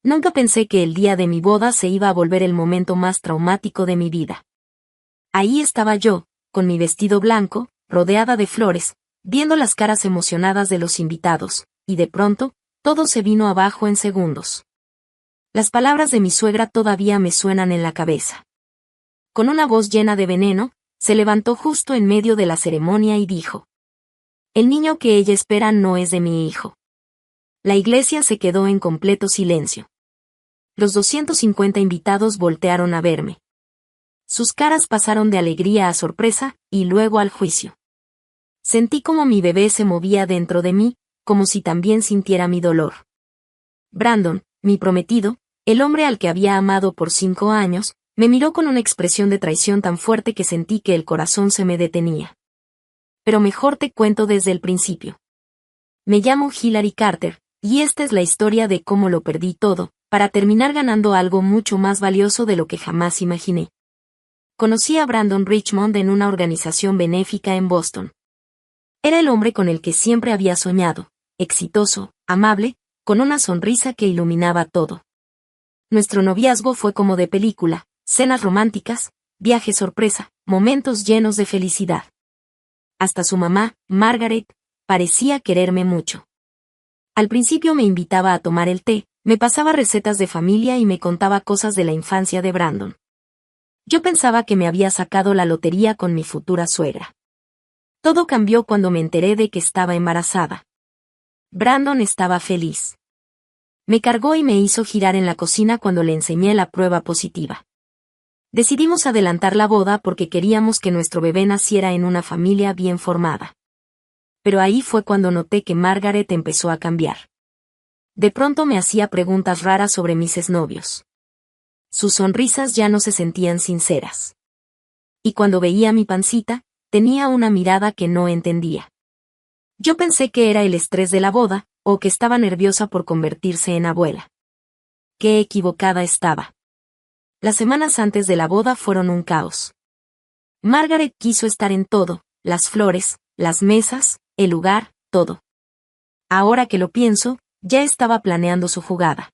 Nunca pensé que el día de mi boda se iba a volver el momento más traumático de mi vida. Ahí estaba yo, con mi vestido blanco, rodeada de flores, viendo las caras emocionadas de los invitados, y de pronto, todo se vino abajo en segundos. Las palabras de mi suegra todavía me suenan en la cabeza. Con una voz llena de veneno, se levantó justo en medio de la ceremonia y dijo: «El niño que ella espera no es de mi hijo». La iglesia se quedó en completo silencio. Los 250 invitados voltearon a verme. Sus caras pasaron de alegría a sorpresa, y luego al juicio. Sentí como mi bebé se movía dentro de mí, como si también sintiera mi dolor. Brandon, mi prometido, el hombre al que había amado por 5 años, me miró con una expresión de traición tan fuerte que sentí que el corazón se me detenía. Pero mejor te cuento desde el principio. Me llamo Hilary Carter, y esta es la historia de cómo lo perdí todo, para terminar ganando algo mucho más valioso de lo que jamás imaginé. Conocí a Brandon Richmond en una organización benéfica en Boston. Era el hombre con el que siempre había soñado, exitoso, amable, con una sonrisa que iluminaba todo. Nuestro noviazgo fue como de película, cenas románticas, viajes sorpresa, momentos llenos de felicidad. Hasta su mamá, Margaret, parecía quererme mucho. Al principio me invitaba a tomar el té, me pasaba recetas de familia y me contaba cosas de la infancia de Brandon. Yo pensaba que me había sacado la lotería con mi futura suegra. Todo cambió cuando me enteré de que estaba embarazada. Brandon estaba feliz. Me cargó y me hizo girar en la cocina cuando le enseñé la prueba positiva. Decidimos adelantar la boda porque queríamos que nuestro bebé naciera en una familia bien formada. Pero ahí fue cuando noté que Margaret empezó a cambiar. De pronto me hacía preguntas raras sobre mis exnovios. Sus sonrisas ya no se sentían sinceras. Y cuando veía mi pancita, tenía una mirada que no entendía. Yo pensé que era el estrés de la boda, o que estaba nerviosa por convertirse en abuela. Qué equivocada estaba. Las semanas antes de la boda fueron un caos. Margaret quiso estar en todo, las flores, las mesas, el lugar, todo. Ahora que lo pienso, ya estaba planeando su jugada.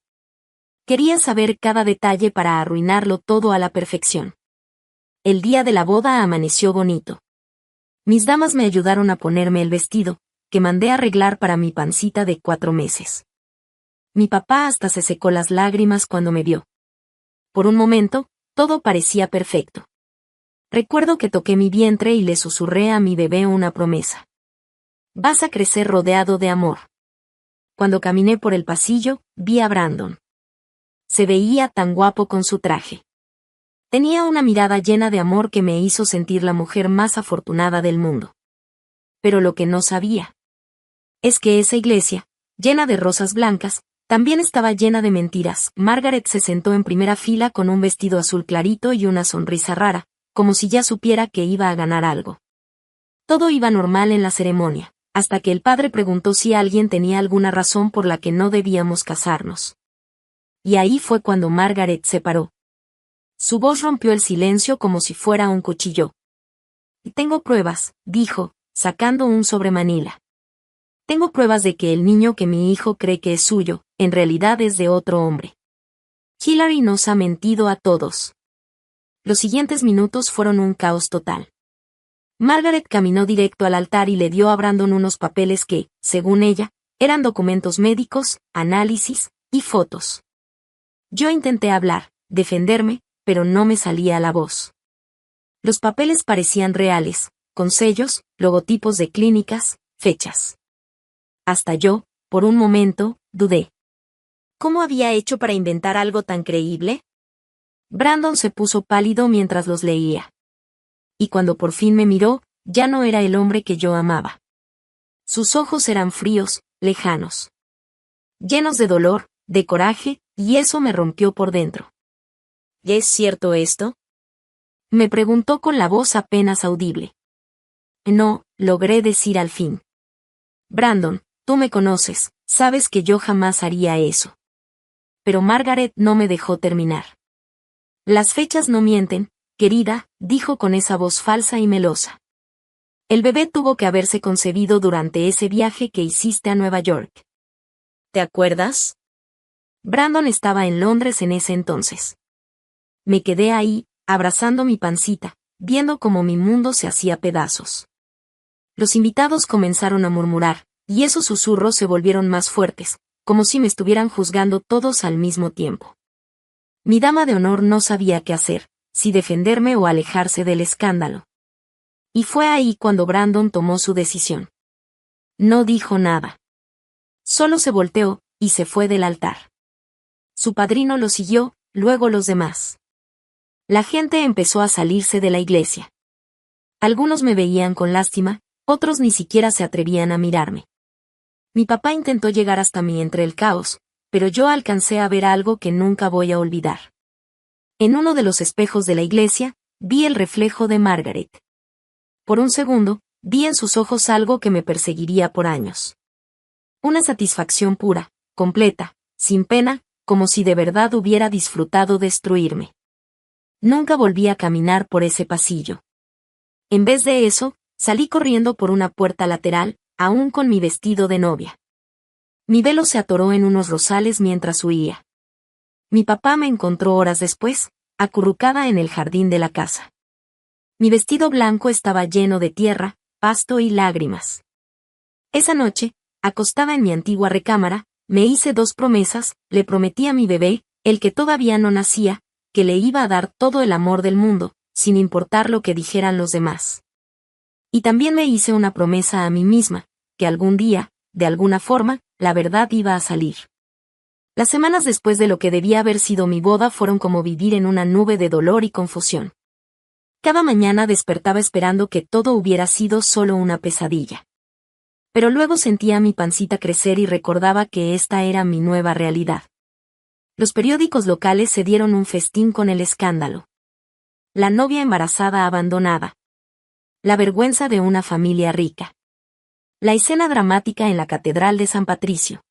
Quería saber cada detalle para arruinarlo todo a la perfección. El día de la boda amaneció bonito. Mis damas me ayudaron a ponerme el vestido, que mandé a arreglar para mi pancita de 4 meses. Mi papá hasta se secó las lágrimas cuando me vio. Por un momento, todo parecía perfecto. Recuerdo que toqué mi vientre y le susurré a mi bebé una promesa. Vas a crecer rodeado de amor. Cuando caminé por el pasillo, vi a Brandon. Se veía tan guapo con su traje. Tenía una mirada llena de amor que me hizo sentir la mujer más afortunada del mundo. Pero lo que no sabía es que esa iglesia, llena de rosas blancas, también estaba llena de mentiras. Margaret se sentó en primera fila con un vestido azul clarito y una sonrisa rara, como si ya supiera que iba a ganar algo. Todo iba normal en la ceremonia, hasta que el padre preguntó si alguien tenía alguna razón por la que no debíamos casarnos. Y ahí fue cuando Margaret se paró. Su voz rompió el silencio como si fuera un cuchillo. Tengo pruebas, dijo, sacando un sobre Manila. Tengo pruebas de que el niño que mi hijo cree que es suyo, en realidad es de otro hombre. Hilary nos ha mentido a todos. Los siguientes minutos fueron un caos total. Margaret caminó directo al altar y le dio a Brandon unos papeles que, según ella, eran documentos médicos, análisis y fotos. Yo intenté hablar, defenderme, pero no me salía la voz. Los papeles parecían reales, con sellos, logotipos de clínicas, fechas. Hasta yo, por un momento, dudé. ¿Cómo había hecho para inventar algo tan creíble? Brandon se puso pálido mientras los leía. Y cuando por fin me miró, ya no era el hombre que yo amaba. Sus ojos eran fríos, lejanos. Llenos de dolor, de coraje, y eso me rompió por dentro. ¿Es cierto esto? Me preguntó con la voz apenas audible. No, logré decir al fin. Brandon, tú me conoces, sabes que yo jamás haría eso. Pero Margaret no me dejó terminar. Las fechas no mienten, querida, dijo con esa voz falsa y melosa. El bebé tuvo que haberse concebido durante ese viaje que hiciste a Nueva York. ¿Te acuerdas? Brandon estaba en Londres en ese entonces. Me quedé ahí, abrazando mi pancita, viendo cómo mi mundo se hacía pedazos. Los invitados comenzaron a murmurar, y esos susurros se volvieron más fuertes, como si me estuvieran juzgando todos al mismo tiempo. Mi dama de honor no sabía qué hacer, si defenderme o alejarse del escándalo. Y fue ahí cuando Brandon tomó su decisión. No dijo nada. Solo se volteó, y se fue del altar. Su padrino lo siguió, luego los demás. La gente empezó a salirse de la iglesia. Algunos me veían con lástima, otros ni siquiera se atrevían a mirarme. Mi papá intentó llegar hasta mí entre el caos, pero yo alcancé a ver algo que nunca voy a olvidar. En uno de los espejos de la iglesia, vi el reflejo de Margaret. Por un segundo, vi en sus ojos algo que me perseguiría por años. Una satisfacción pura, completa, sin pena, como si de verdad hubiera disfrutado destruirme. Nunca volví a caminar por ese pasillo. En vez de eso, salí corriendo por una puerta lateral, aún con mi vestido de novia. Mi velo se atoró en unos rosales mientras huía. Mi papá me encontró horas después, acurrucada en el jardín de la casa. Mi vestido blanco estaba lleno de tierra, pasto y lágrimas. Esa noche, acostada en mi antigua recámara, me hice 2 promesas. Le prometí a mi bebé, el que todavía no nacía, que le iba a dar todo el amor del mundo, sin importar lo que dijeran los demás. Y también me hice una promesa a mí misma, que algún día, de alguna forma, la verdad iba a salir. Las semanas después de lo que debía haber sido mi boda fueron como vivir en una nube de dolor y confusión. Cada mañana despertaba esperando que todo hubiera sido solo una pesadilla. Pero luego sentía mi pancita crecer y recordaba que esta era mi nueva realidad. Los periódicos locales se dieron un festín con el escándalo. La novia embarazada abandonada. La vergüenza de una familia rica. La escena dramática en la Catedral de San Patricio.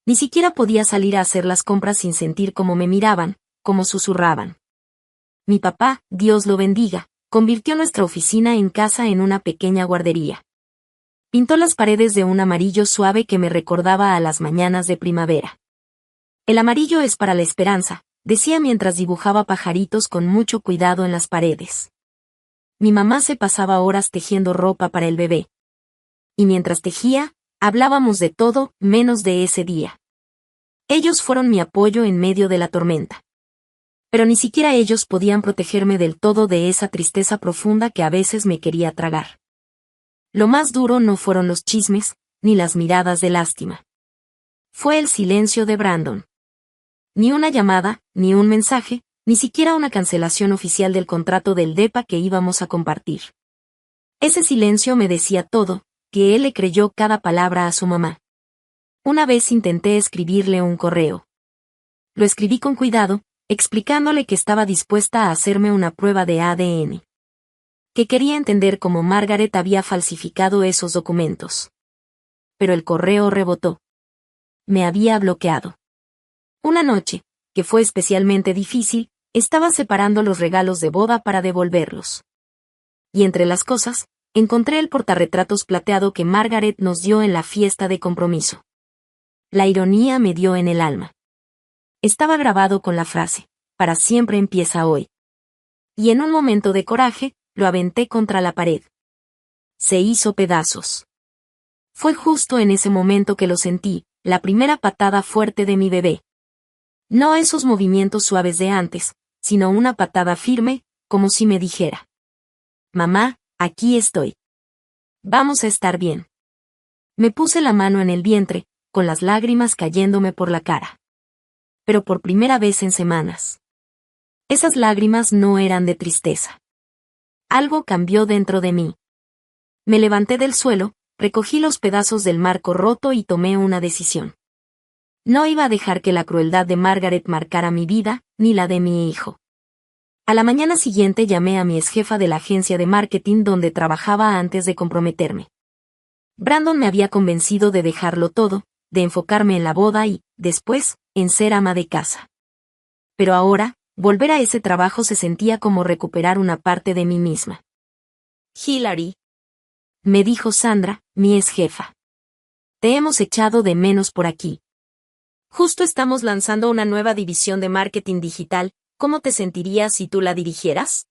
Ni siquiera podía salir a hacer las compras sin sentir cómo me miraban, cómo susurraban. Mi papá, Dios lo bendiga, convirtió nuestra oficina en casa en una pequeña guardería. Pintó las paredes de un amarillo suave que me recordaba a las mañanas de primavera. El amarillo es para la esperanza, decía mientras dibujaba pajaritos con mucho cuidado en las paredes. Mi mamá se pasaba horas tejiendo ropa para el bebé. Y mientras tejía, hablábamos de todo, menos de ese día. Ellos fueron mi apoyo en medio de la tormenta. Pero ni siquiera ellos podían protegerme del todo de esa tristeza profunda que a veces me quería tragar. Lo más duro no fueron los chismes, ni las miradas de lástima. Fue el silencio de Brandon. Ni una llamada, ni un mensaje, ni siquiera una cancelación oficial del contrato del depa que íbamos a compartir. Ese silencio me decía todo, que él le creyó cada palabra a su mamá. Una vez intenté escribirle un correo. Lo escribí con cuidado, explicándole que estaba dispuesta a hacerme una prueba de ADN. Que quería entender cómo Margaret había falsificado esos documentos. Pero el correo rebotó. Me había bloqueado. Una noche, que fue especialmente difícil, estaba separando los regalos de boda para devolverlos. Y entre las cosas, encontré el portarretratos plateado que Margaret nos dio en la fiesta de compromiso. La ironía me dio en el alma. Estaba grabado con la frase, para siempre empieza hoy. Y en un momento de coraje, lo aventé contra la pared. Se hizo pedazos. Fue justo en ese momento que lo sentí, la primera patada fuerte de mi bebé. No esos movimientos suaves de antes, sino una patada firme, como si me dijera: mamá, aquí estoy. Vamos a estar bien. Me puse la mano en el vientre, con las lágrimas cayéndome por la cara. Pero por primera vez en semanas. Esas lágrimas no eran de tristeza. Algo cambió dentro de mí. Me levanté del suelo, recogí los pedazos del marco roto y tomé una decisión. No iba a dejar que la crueldad de Margaret marcara mi vida, ni la de mi hijo. A la mañana siguiente llamé a mi exjefa de la agencia de marketing donde trabajaba antes de comprometerme. Brandon me había convencido de dejarlo todo, de enfocarme en la boda y, después, en ser ama de casa. Pero ahora, volver a ese trabajo se sentía como recuperar una parte de mí misma. Hilary, me dijo Sandra, mi exjefa. Te hemos echado de menos por aquí. Justo estamos lanzando una nueva división de marketing digital, ¿cómo te sentirías si tú la dirigieras?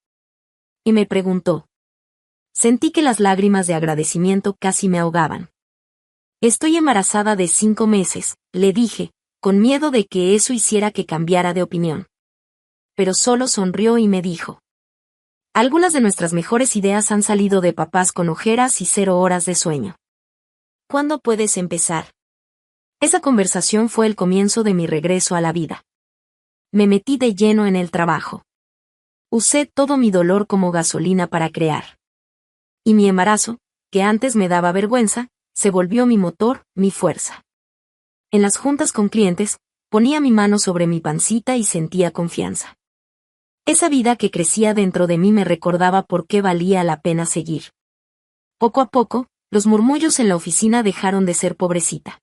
Y me preguntó. Sentí que las lágrimas de agradecimiento casi me ahogaban. Estoy embarazada de 5 meses, le dije, con miedo de que eso hiciera que cambiara de opinión. Pero solo sonrió y me dijo. Algunas de nuestras mejores ideas han salido de papás con ojeras y 0 horas de sueño. ¿Cuándo puedes empezar? Esa conversación fue el comienzo de mi regreso a la vida. Me metí de lleno en el trabajo. Usé todo mi dolor como gasolina para crear. Y mi embarazo, que antes me daba vergüenza, se volvió mi motor, mi fuerza. En las juntas con clientes, ponía mi mano sobre mi pancita y sentía confianza. Esa vida que crecía dentro de mí me recordaba por qué valía la pena seguir. Poco a poco, los murmullos en la oficina dejaron de ser pobrecita.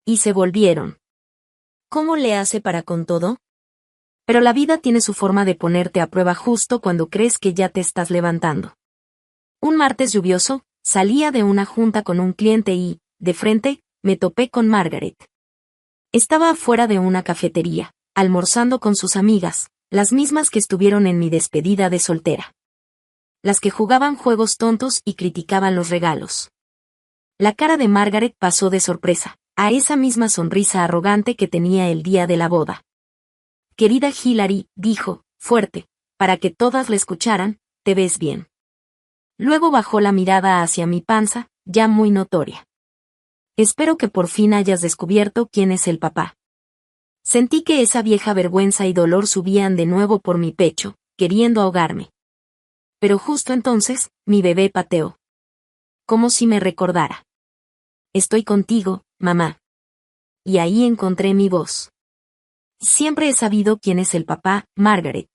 Y se volvieron. ¿Cómo le hace para con todo? Pero la vida tiene su forma de ponerte a prueba justo cuando crees que ya te estás levantando. Un martes lluvioso, salía de una junta con un cliente y, de frente, me topé con Margaret. Estaba afuera de una cafetería, almorzando con sus amigas, las mismas que estuvieron en mi despedida de soltera. Las que jugaban juegos tontos y criticaban los regalos. La cara de Margaret pasó de sorpresa, a esa misma sonrisa arrogante que tenía el día de la boda. Querida Hilary, dijo, fuerte, para que todas la escucharan, te ves bien. Luego bajó la mirada hacia mi panza, ya muy notoria. Espero que por fin hayas descubierto quién es el papá. Sentí que esa vieja vergüenza y dolor subían de nuevo por mi pecho, queriendo ahogarme. Pero justo entonces, mi bebé pateó. Como si me recordara. Estoy contigo, mamá. Y ahí encontré mi voz. Siempre he sabido quién es el papá, Margaret.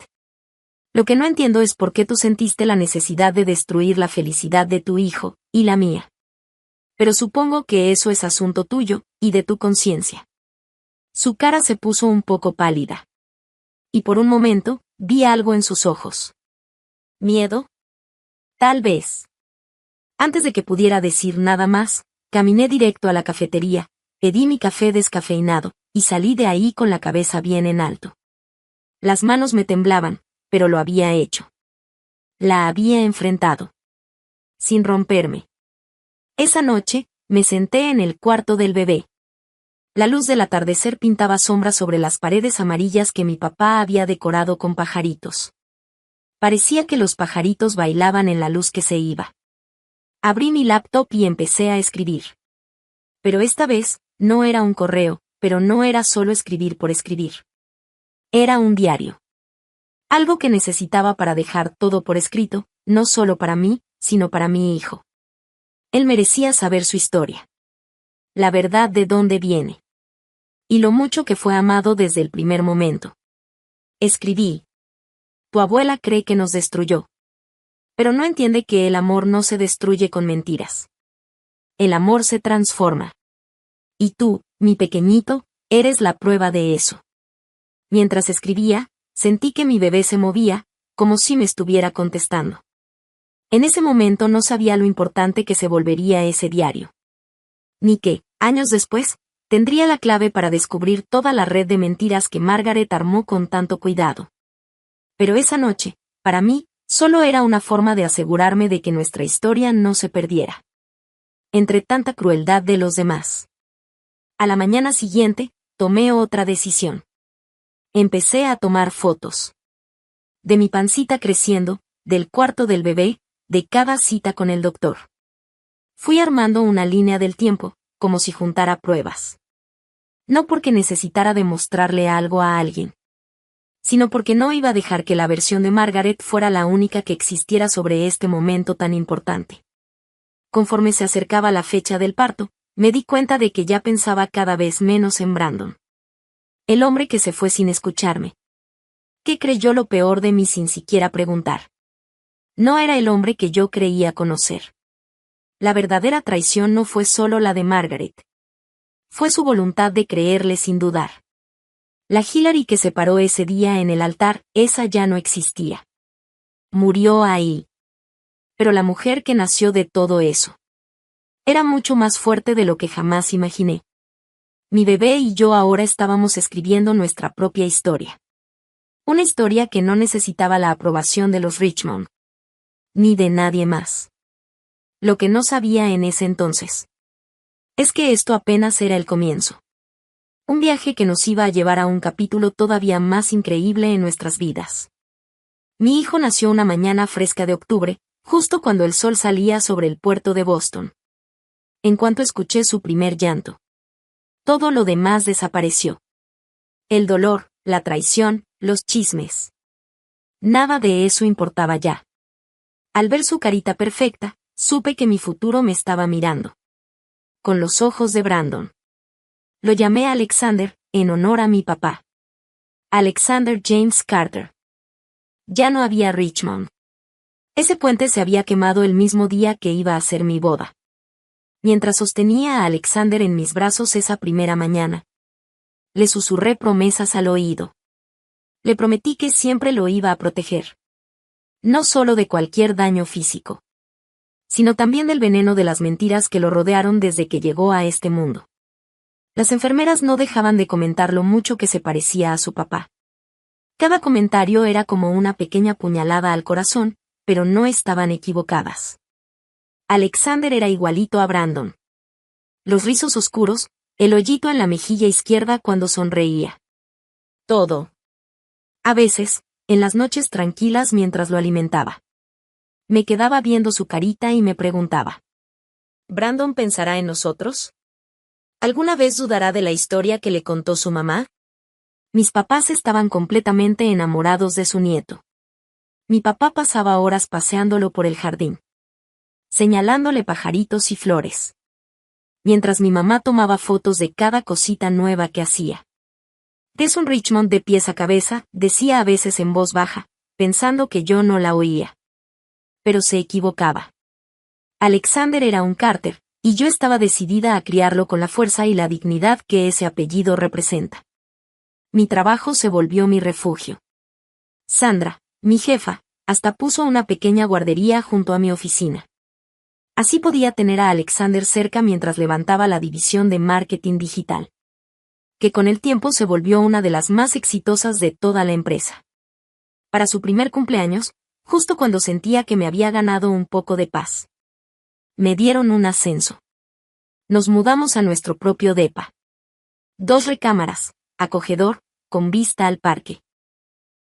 Lo que no entiendo es por qué tú sentiste la necesidad de destruir la felicidad de tu hijo, y la mía. Pero supongo que eso es asunto tuyo, y de tu conciencia. Su cara se puso un poco pálida. Y por un momento, vi algo en sus ojos. ¿Miedo? Tal vez. Antes de que pudiera decir nada más, caminé directo a la cafetería, pedí mi café descafeinado, y salí de ahí con la cabeza bien en alto. Las manos me temblaban, pero lo había hecho. La había enfrentado. Sin romperme. Esa noche, me senté en el cuarto del bebé. La luz del atardecer pintaba sombras sobre las paredes amarillas que mi papá había decorado con pajaritos. Parecía que los pajaritos bailaban en la luz que se iba. Abrí mi laptop y empecé a escribir. Pero esta vez, no era un correo, pero no era solo escribir por escribir. Era un diario. Algo que necesitaba para dejar todo por escrito, no solo para mí, sino para mi hijo. Él merecía saber su historia. La verdad de dónde viene. Y lo mucho que fue amado desde el primer momento. Escribí. Tu abuela cree que nos destruyó. Pero no entiende que el amor no se destruye con mentiras. El amor se transforma. Y tú, mi pequeñito, eres la prueba de eso. Mientras escribía, sentí que mi bebé se movía, como si me estuviera contestando. En ese momento no sabía lo importante que se volvería ese diario. Ni que, años después, tendría la clave para descubrir toda la red de mentiras que Margaret armó con tanto cuidado. Pero esa noche, para mí, solo era una forma de asegurarme de que nuestra historia no se perdiera. Entre tanta crueldad de los demás. A la mañana siguiente, tomé otra decisión. Empecé a tomar fotos. De mi pancita creciendo, del cuarto del bebé, de cada cita con el doctor. Fui armando una línea del tiempo, como si juntara pruebas. No porque necesitara demostrarle algo a alguien, sino porque no iba a dejar que la versión de Margaret fuera la única que existiera sobre este momento tan importante. Conforme se acercaba la fecha del parto, me di cuenta de que ya pensaba cada vez menos en Brandon. El hombre que se fue sin escucharme. Que creyó lo peor de mí sin siquiera preguntar. No era el hombre que yo creía conocer. La verdadera traición no fue solo la de Margaret. Fue su voluntad de creerle sin dudar. La Hilary que se paró ese día en el altar, esa ya no existía. Murió ahí. Pero la mujer que nació de todo eso era mucho más fuerte de lo que jamás imaginé. Mi bebé y yo ahora estábamos escribiendo nuestra propia historia. Una historia que no necesitaba la aprobación de los Richmond. Ni de nadie más. Lo que no sabía en ese entonces es que esto apenas era el comienzo. Un viaje que nos iba a llevar a un capítulo todavía más increíble en nuestras vidas. Mi hijo nació una mañana fresca de octubre, justo cuando el sol salía sobre el puerto de Boston. En cuanto escuché su primer llanto, todo lo demás desapareció. El dolor, la traición, los chismes. Nada de eso importaba ya. Al ver su carita perfecta, supe que mi futuro me estaba mirando. Con los ojos de Brandon. Lo llamé Alexander, en honor a mi papá. Alexander James Carter. Ya no había Richmond. Ese puente se había quemado el mismo día que iba a ser mi boda. Mientras sostenía a Alexander en mis brazos esa primera mañana, le susurré promesas al oído. Le prometí que siempre lo iba a proteger. No solo de cualquier daño físico, sino también del veneno de las mentiras que lo rodearon desde que llegó a este mundo. Las enfermeras no dejaban de comentar lo mucho que se parecía a su papá. Cada comentario era como una pequeña puñalada al corazón, pero no estaban equivocadas. Alexander era igualito a Brandon. Los rizos oscuros, el hoyito en la mejilla izquierda cuando sonreía. Todo. A veces, en las noches tranquilas mientras lo alimentaba. Me quedaba viendo su carita y me preguntaba. ¿Brandon pensará en nosotros? ¿Alguna vez dudará de la historia que le contó su mamá? Mis papás estaban completamente enamorados de su nieto. Mi papá pasaba horas paseándolo por el jardín, señalándole pajaritos y flores, mientras mi mamá tomaba fotos de cada cosita nueva que hacía. «Es un Richmond de pies a cabeza», decía a veces en voz baja, pensando que yo no la oía. Pero se equivocaba. Alexander era un Carter, y yo estaba decidida a criarlo con la fuerza y la dignidad que ese apellido representa. Mi trabajo se volvió mi refugio. Sandra, mi jefa, hasta puso una pequeña guardería junto a mi oficina. Así podía tener a Alexander cerca mientras levantaba la división de marketing digital, que con el tiempo se volvió una de las más exitosas de toda la empresa. Para su primer cumpleaños, justo cuando sentía que me había ganado un poco de paz, me dieron un ascenso. Nos mudamos a nuestro propio depa. 2 recámaras, acogedor, con vista al parque.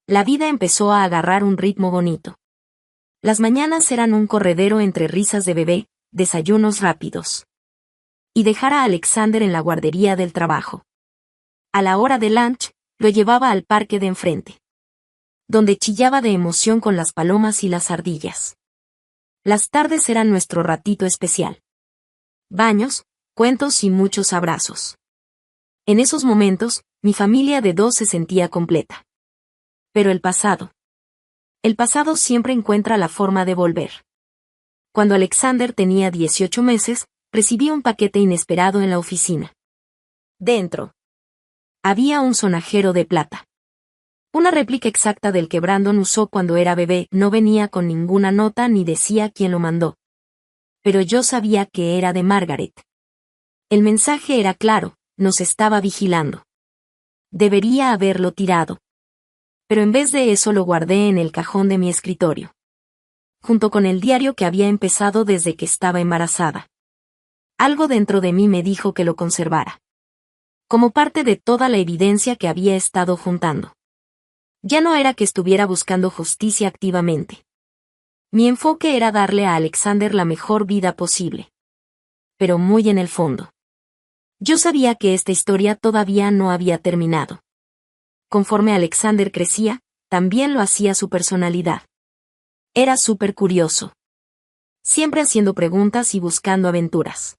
La vida empezó a agarrar un ritmo bonito. Las mañanas eran un corredero entre risas de bebé, desayunos rápidos. Y dejar a Alexander en la guardería del trabajo. A la hora de lunch, lo llevaba al parque de enfrente, donde chillaba de emoción con las palomas y las ardillas. Las tardes eran nuestro ratito especial. Baños, cuentos y muchos abrazos. En esos momentos, mi familia de 2 se sentía completa. Pero el pasado siempre encuentra la forma de volver. Cuando Alexander tenía 18 meses, recibí un paquete inesperado en la oficina. Dentro había un sonajero de plata. Una réplica exacta del que Brandon usó cuando era bebé. No venía con ninguna nota ni decía quién lo mandó. Pero yo sabía que era de Margaret. El mensaje era claro, nos estaba vigilando. Debería haberlo tirado. Pero en vez de eso lo guardé en el cajón de mi escritorio, junto con el diario que había empezado desde que estaba embarazada. Algo dentro de mí me dijo que lo conservara, como parte de toda la evidencia que había estado juntando. Ya no era que estuviera buscando justicia activamente. Mi enfoque era darle a Alexander la mejor vida posible. Pero muy en el fondo, yo sabía que esta historia todavía no había terminado. Conforme Alexander crecía, también lo hacía su personalidad. Era súper curioso. Siempre haciendo preguntas y buscando aventuras.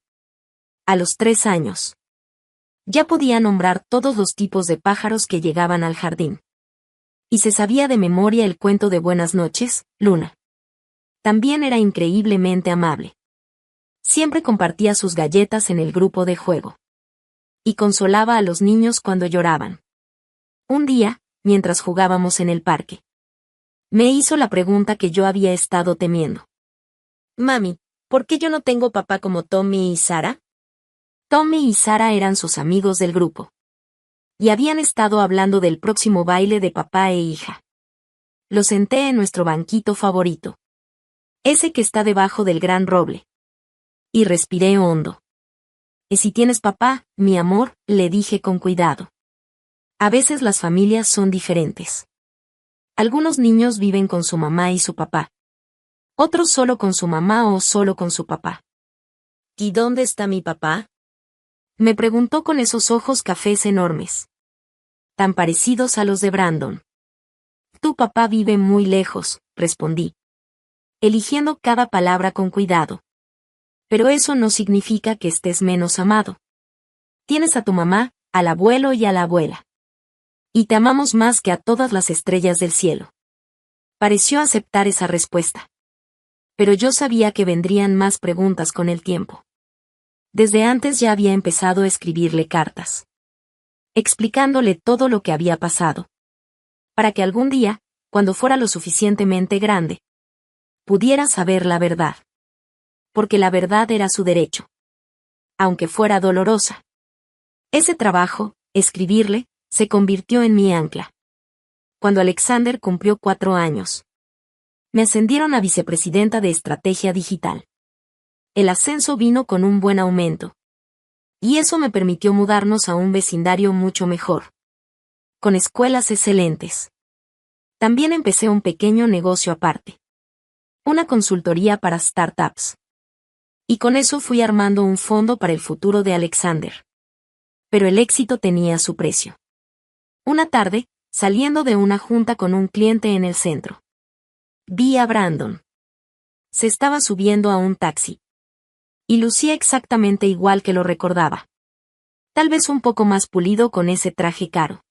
A los 3 años, ya podía nombrar todos los tipos de pájaros que llegaban al jardín. Y se sabía de memoria el cuento de Buenas noches, Luna. También era increíblemente amable. Siempre compartía sus galletas en el grupo de juego. Y consolaba a los niños cuando lloraban. Un día, mientras jugábamos en el parque, me hizo la pregunta que yo había estado temiendo. Mami, ¿por qué yo no tengo papá como Tommy y Sarah? Tommy y Sara eran sus amigos del grupo. Y habían estado hablando del próximo baile de papá e hija. Lo senté en nuestro banquito favorito. Ese que está debajo del gran roble. Y respiré hondo. ¿Y si tienes papá, mi amor?, le dije con cuidado. A veces las familias son diferentes. Algunos niños viven con su mamá y su papá. Otros solo con su mamá o solo con su papá. ¿Y dónde está mi papá?, me preguntó con esos ojos cafés enormes. Tan parecidos a los de Brandon. Tu papá vive muy lejos, respondí. Eligiendo cada palabra con cuidado. Pero eso no significa que estés menos amado. Tienes a tu mamá, al abuelo y a la abuela. Y te amamos más que a todas las estrellas del cielo. Pareció aceptar esa respuesta. Pero yo sabía que vendrían más preguntas con el tiempo. Desde antes ya había empezado a escribirle cartas. Explicándole todo lo que había pasado. Para que algún día, cuando fuera lo suficientemente grande, pudiera saber la verdad. Porque la verdad era su derecho. Aunque fuera dolorosa. Ese trabajo, escribirle, se convirtió en mi ancla. Cuando Alexander cumplió 4 años. Me ascendieron a vicepresidenta de Estrategia Digital. El ascenso vino con un buen aumento. Y eso me permitió mudarnos a un vecindario mucho mejor. Con escuelas excelentes. También empecé un pequeño negocio aparte. Una consultoría para startups. Y con eso fui armando un fondo para el futuro de Alexander. Pero el éxito tenía su precio. Una tarde, saliendo de una junta con un cliente en el centro. Vi a Brandon. Se estaba subiendo a un taxi. Y lucía exactamente igual que lo recordaba. Tal vez un poco más pulido con ese traje caro.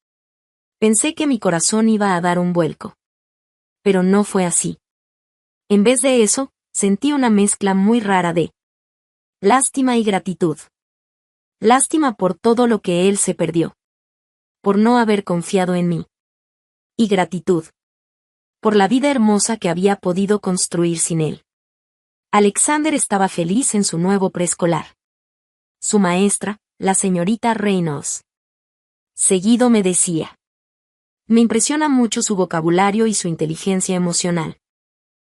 Pensé que mi corazón iba a dar un vuelco. Pero no fue así. En vez de eso, sentí una mezcla muy rara de lástima y gratitud. Lástima por todo lo que él se perdió. Por no haber confiado en mí. Y gratitud. Por la vida hermosa que había podido construir sin él. Alexander estaba feliz en su nuevo preescolar. Su maestra, la señorita Reynolds. Seguido me decía. Me impresiona mucho su vocabulario y su inteligencia emocional.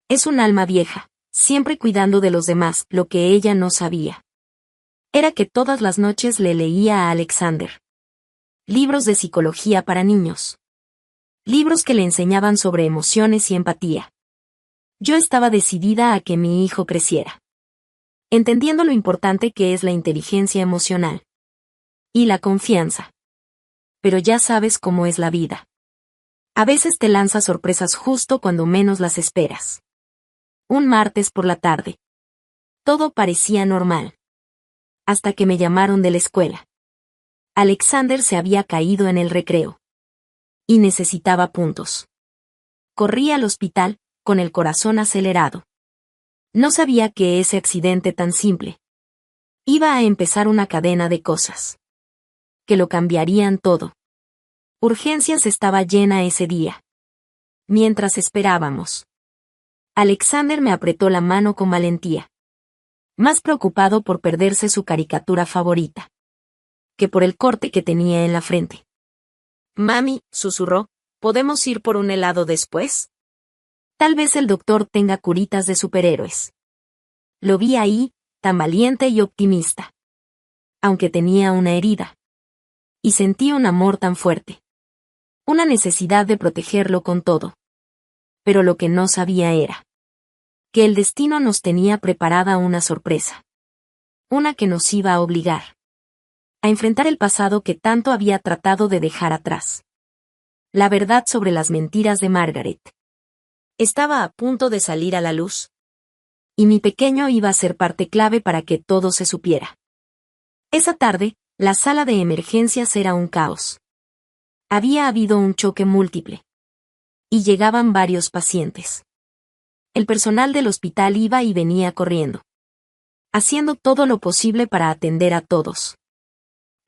Es un alma vieja, siempre cuidando de los demás. Lo que ella no sabía era que todas las noches le leía a Alexander libros de psicología para niños. Libros que le enseñaban sobre emociones y empatía. Yo estaba decidida a que mi hijo creciera. Entendiendo lo importante que es la inteligencia emocional. Y la confianza. Pero ya sabes cómo es la vida. A veces te lanza sorpresas justo cuando menos las esperas. Un martes por la tarde. Todo parecía normal. Hasta que me llamaron de la escuela. Alexander se había caído en el recreo. Y necesitaba puntos. Corrí al hospital, con el corazón acelerado. No sabía que ese accidente tan simple iba a empezar una cadena de cosas que lo cambiarían todo. Urgencias estaba llena ese día. Mientras esperábamos, Alexander me apretó la mano con valentía. Más preocupado por perderse su caricatura favorita que por el corte que tenía en la frente. Mami, susurró, ¿podemos ir por un helado después? Tal vez el doctor tenga curitas de superhéroes. Lo vi ahí, tan valiente y optimista. Aunque tenía una herida. Y sentí un amor tan fuerte. Una necesidad de protegerlo con todo. Pero lo que no sabía era que el destino nos tenía preparada una sorpresa. Una que nos iba a obligar a enfrentar el pasado que tanto había tratado de dejar atrás. La verdad sobre las mentiras de Margaret estaba a punto de salir a la luz. Y mi pequeño iba a ser parte clave para que todo se supiera. Esa tarde, la sala de emergencias era un caos. Había habido un choque múltiple. Y llegaban varios pacientes. El personal del hospital iba y venía corriendo. Haciendo todo lo posible para atender a todos.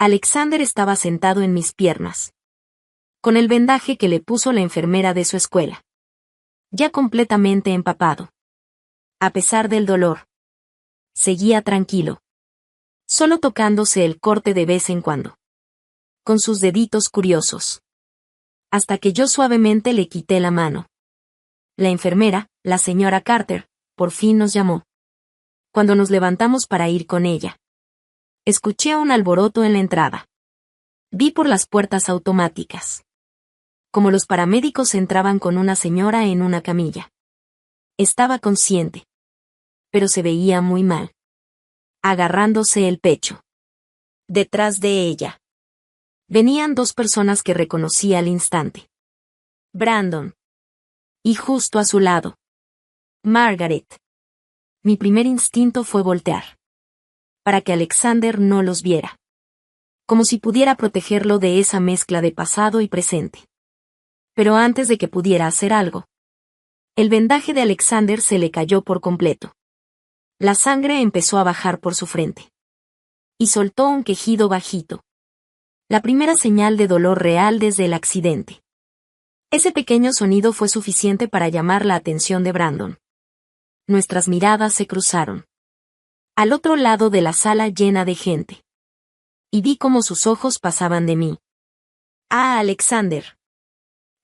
Alexander estaba sentado en mis piernas. Con el vendaje que le puso la enfermera de su escuela. Ya completamente empapado. A pesar del dolor. Seguía tranquilo. solo tocándose el corte de vez en cuando, con sus deditos curiosos. Hasta que yo suavemente le quité la mano. La enfermera, la señora Carter, por fin nos llamó. Cuando nos levantamos para ir con ella, escuché un alboroto en la entrada. Vi por las puertas automáticas como los paramédicos entraban con una señora en una camilla. Estaba consciente, pero se veía muy mal, agarrándose el pecho. Detrás de ella venían dos personas que reconocí al instante. Brandon. Y justo a su lado, Margaret. Mi primer instinto fue voltear, para que Alexander no los viera, como si pudiera protegerlo de esa mezcla de pasado y presente. Pero antes de que pudiera hacer algo, el vendaje de Alexander se le cayó por completo. La sangre empezó a bajar por su frente. Y soltó un quejido bajito. La primera señal de dolor real desde el accidente. Ese pequeño sonido fue suficiente para llamar la atención de Brandon. Nuestras miradas se cruzaron. Al otro lado de la sala llena de gente. Y vi cómo sus ojos pasaban de mí a Alexander.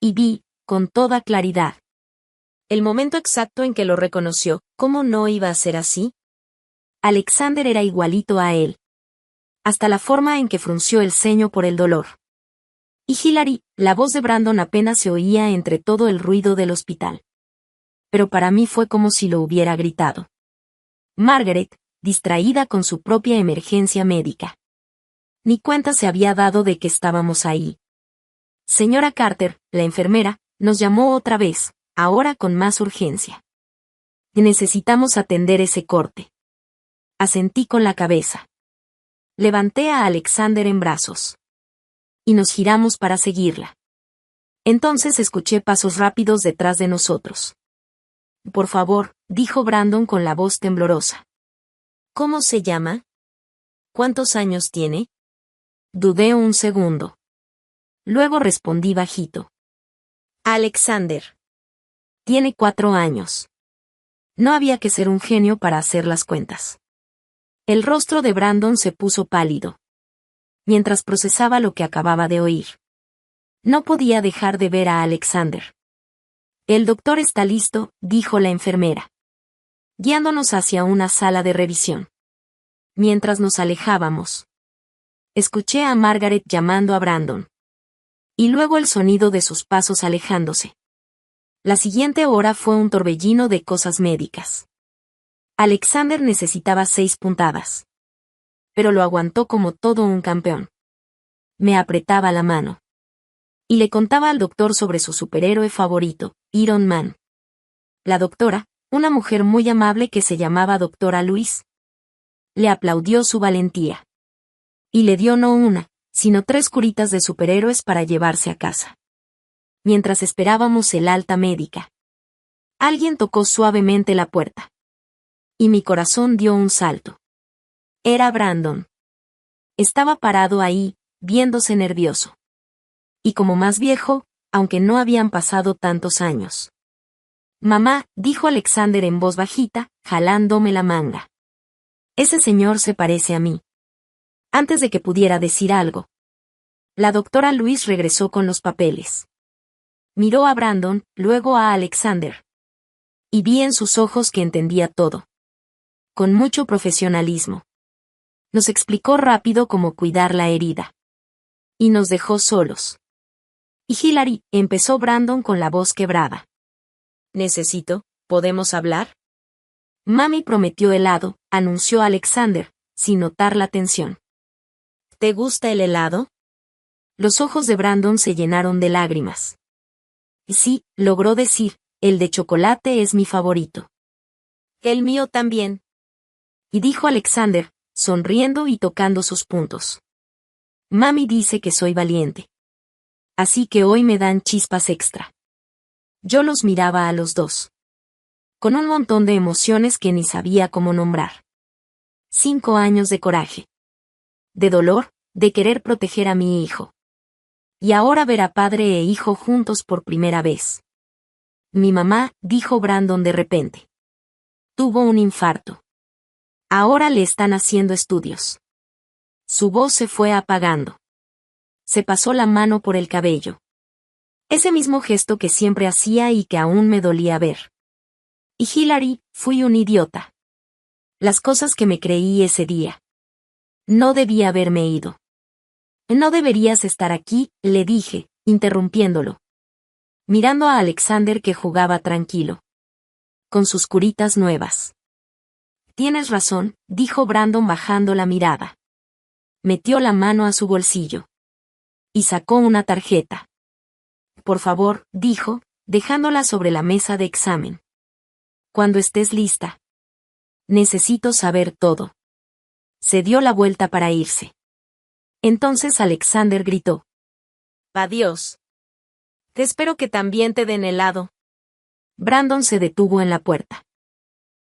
Y vi, con toda claridad, el momento exacto en que lo reconoció. ¿Cómo no iba a ser así? Alexander era igualito a él. Hasta la forma en que frunció el ceño por el dolor. Y Hilary, la voz de Brandon apenas se oía entre todo el ruido del hospital. Pero para mí fue como si lo hubiera gritado. Margaret, distraída con su propia emergencia médica. Ni cuenta se había dado de que estábamos ahí. Señora Carter, la enfermera, nos llamó otra vez, ahora con más urgencia. Necesitamos atender ese corte. Asentí con la cabeza. Levanté a Alexander en brazos. Y nos giramos para seguirla. Entonces escuché pasos rápidos detrás de nosotros. Por favor, dijo Brandon con la voz temblorosa. ¿Cómo se llama? ¿Cuántos años tiene? Dudé un segundo. Luego respondí bajito. Alexander. Tiene 4 años. No había que ser un genio para hacer las cuentas. El rostro de Brandon se puso pálido, mientras procesaba lo que acababa de oír. No podía dejar de ver a Alexander. El doctor está listo, dijo la enfermera, guiándonos hacia una sala de revisión. Mientras nos alejábamos, escuché a Margaret llamando a Brandon. Y luego el sonido de sus pasos alejándose. La siguiente hora fue un torbellino de cosas médicas. Alexander necesitaba 6 puntadas. Pero lo aguantó como todo un campeón. Me apretaba la mano. Y le contaba al doctor sobre su superhéroe favorito, Iron Man. La doctora, una mujer muy amable que se llamaba doctora Louise, le aplaudió su valentía. Y le dio no una, sino 3 curitas de superhéroes para llevarse a casa. Mientras esperábamos el alta médica, alguien tocó suavemente la puerta. Y mi corazón dio un salto. Era Brandon. Estaba parado ahí, viéndose nervioso. Y como más viejo, aunque no habían pasado tantos años. Mamá, dijo Alexander en voz bajita, jalándome la manga. Ese señor se parece a mí. Antes de que pudiera decir algo, la doctora Louise regresó con los papeles. Miró a Brandon, luego a Alexander. Y vi en sus ojos que entendía todo. Con mucho profesionalismo. Nos explicó rápido cómo cuidar la herida. Y nos dejó solos. Y Hilary, empezó Brandon con la voz quebrada. ¿Podemos hablar? Mami prometió helado, anunció Alexander, sin notar la tensión. ¿Te gusta el helado? Los ojos de Brandon se llenaron de lágrimas. Sí, logró decir, el de chocolate es mi favorito. El mío también. Y dijo Alexander, sonriendo y tocando sus puntos. Mami dice que soy valiente. Así que hoy me dan chispas extra. Yo los miraba a los dos. Con un montón de emociones que ni sabía cómo nombrar. 5 años de coraje. De dolor, de querer proteger a mi hijo. Y ahora ver a padre e hijo juntos por primera vez. Mi mamá, dijo Brandon de repente. Tuvo un infarto. Ahora le están haciendo estudios. Su voz se fue apagando. Se pasó la mano por el cabello. Ese mismo gesto que siempre hacía y que aún me dolía ver. Y Hilary, fui un idiota. Las cosas que me creí ese día. No debía haberme ido. No deberías estar aquí, le dije, interrumpiéndolo. Mirando a Alexander que jugaba tranquilo. Con sus curitas nuevas. Tienes razón, dijo Brandon bajando la mirada. Metió la mano a su bolsillo. Y sacó una tarjeta. Por favor, dijo, dejándola sobre la mesa de examen. Cuando estés lista. Necesito saber todo. Se dio la vuelta para irse. Entonces Alexander gritó. Adiós. Te espero que también te den helado. Brandon se detuvo en la puerta.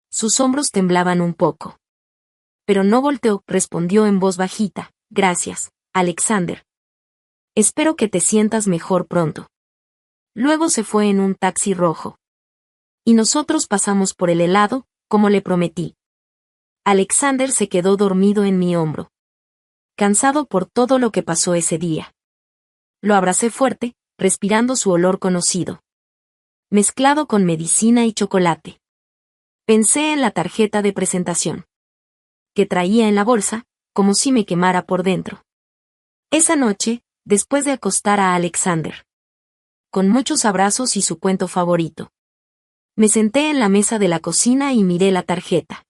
Sus hombros temblaban un poco. Pero no volteó, respondió en voz bajita. Gracias, Alexander. Espero que te sientas mejor pronto. Luego se fue en un taxi rojo. Y nosotros pasamos por el helado, como le prometí. Alexander se quedó dormido en mi hombro. Cansado por todo lo que pasó ese día. Lo abracé fuerte, respirando su olor conocido. Mezclado con medicina y chocolate. Pensé en la tarjeta de presentación. Que traía en la bolsa, como si me quemara por dentro. Esa noche, después de acostar a Alexander. Con muchos abrazos y su cuento favorito. Me senté en la mesa de la cocina y miré la tarjeta.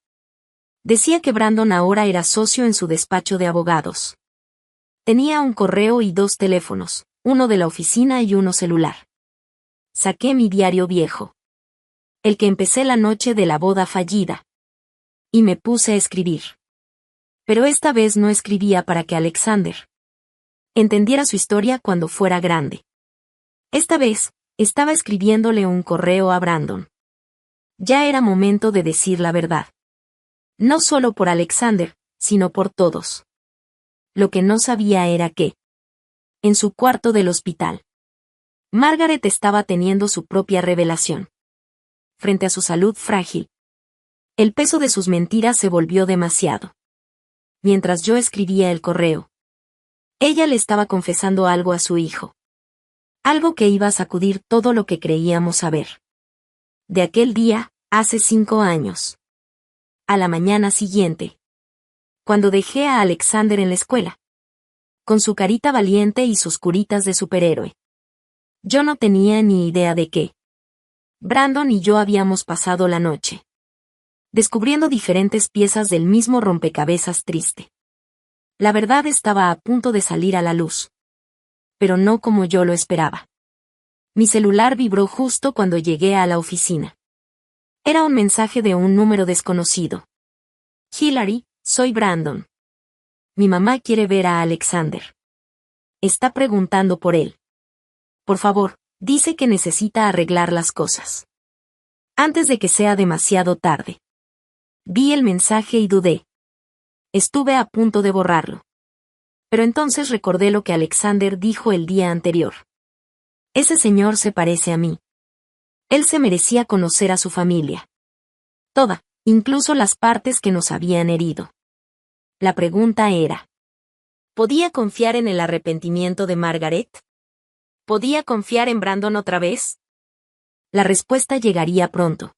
Decía que Brandon ahora era socio en su despacho de abogados. Tenía un correo y 2 teléfonos, uno de la oficina y uno celular. Saqué mi diario viejo. El que empecé la noche de la boda fallida. Y me puse a escribir. Pero esta vez no escribía para que Alexander entendiera su historia cuando fuera grande. Esta vez, estaba escribiéndole un correo a Brandon. Ya era momento de decir la verdad. No solo por Alexander, sino por todos. Lo que no sabía era que, en su cuarto del hospital, Margaret estaba teniendo su propia revelación. Frente a su salud frágil. El peso de sus mentiras se volvió demasiado. Mientras yo escribía el correo, ella le estaba confesando algo a su hijo. Algo que iba a sacudir todo lo que creíamos saber. De aquel día, hace 5 años. A la mañana siguiente. Cuando dejé a Alexander en la escuela. Con su carita valiente y sus curitas de superhéroe. Yo no tenía ni idea de qué. Brandon y yo habíamos pasado la noche. Descubriendo diferentes piezas del mismo rompecabezas triste. La verdad estaba a punto de salir a la luz. Pero no como yo lo esperaba. Mi celular vibró justo cuando llegué a la oficina. Era un mensaje de un número desconocido. Hilary, soy Brandon. Mi mamá quiere ver a Alexander. Está preguntando por él. Por favor, dice que necesita arreglar las cosas. Antes de que sea demasiado tarde. Vi el mensaje y dudé. Estuve a punto de borrarlo. Pero entonces recordé lo que Alexander dijo el día anterior. Ese señor se parece a mí. Él se merecía conocer a su familia. Toda, incluso las partes que nos habían herido. La pregunta era: ¿podía confiar en el arrepentimiento de Margaret? ¿Podía confiar en Brandon otra vez? La respuesta llegaría pronto.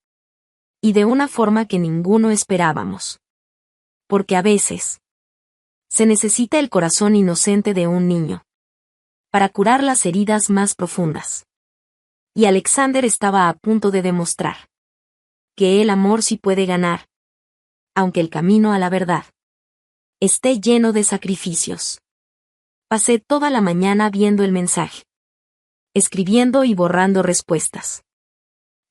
Y de una forma que ninguno esperábamos. Porque a veces se necesita el corazón inocente de un niño para curar las heridas más profundas. Y Alexander estaba a punto de demostrar que el amor sí puede ganar, aunque el camino a la verdad esté lleno de sacrificios. Pasé toda la mañana viendo el mensaje, escribiendo y borrando respuestas.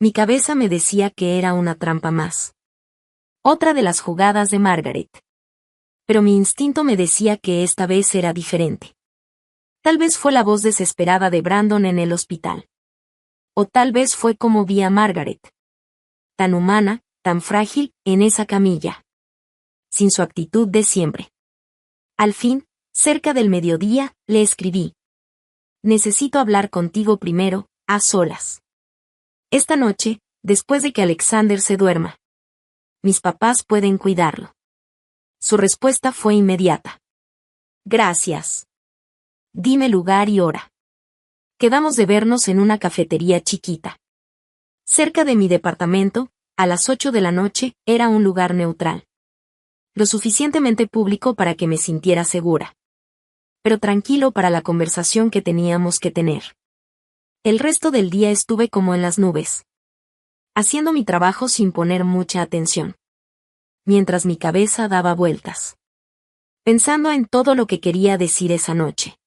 Mi cabeza me decía que era una trampa más. Otra de las jugadas de Margaret. Pero mi instinto me decía que esta vez era diferente. Tal vez fue la voz desesperada de Brandon en el hospital. O tal vez fue como vi a Margaret. Tan humana, tan frágil, en esa camilla. Sin su actitud de siempre. Al fin, cerca del mediodía, le escribí. Necesito hablar contigo primero, a solas. Esta noche, después de que Alexander se duerma. Mis papás pueden cuidarlo. Su respuesta fue inmediata. Gracias. Dime lugar y hora. Quedamos de vernos en una cafetería chiquita. Cerca de mi departamento, a las 8 de la noche, era un lugar neutral. Lo suficientemente público para que me sintiera segura. Pero tranquilo para la conversación que teníamos que tener. El resto del día estuve como en las nubes. Haciendo mi trabajo sin poner mucha atención. Mientras mi cabeza daba vueltas. Pensando en todo lo que quería decir esa noche.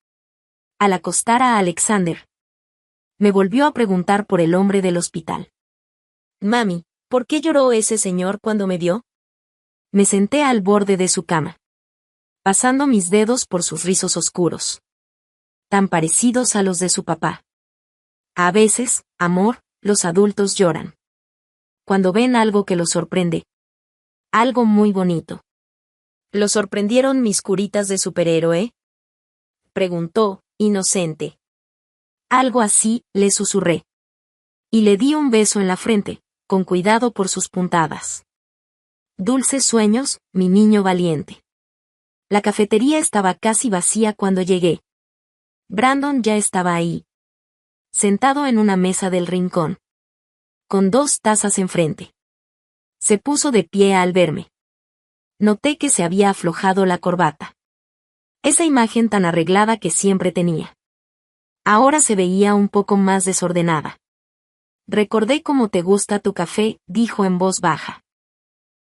Al acostar a Alexander, me volvió a preguntar por el hombre del hospital. Mami, ¿por qué lloró ese señor cuando me vio? Me senté al borde de su cama. Pasando mis dedos por sus rizos oscuros. Tan parecidos a los de su papá. A veces, amor, los adultos lloran. Cuando ven algo que los sorprende. Algo muy bonito. ¿Lo sorprendieron mis curitas de superhéroe? Preguntó, inocente. Algo así, le susurré. Y le di un beso en la frente, con cuidado por sus puntadas. Dulces sueños, mi niño valiente. La cafetería estaba casi vacía cuando llegué. Brandon ya estaba ahí. Sentado en una mesa del rincón. Con 2 tazas enfrente. Se puso de pie al verme. Noté que se había aflojado la corbata. Esa imagen tan arreglada que siempre tenía. Ahora se veía un poco más desordenada. Recordé cómo te gusta tu café, dijo en voz baja.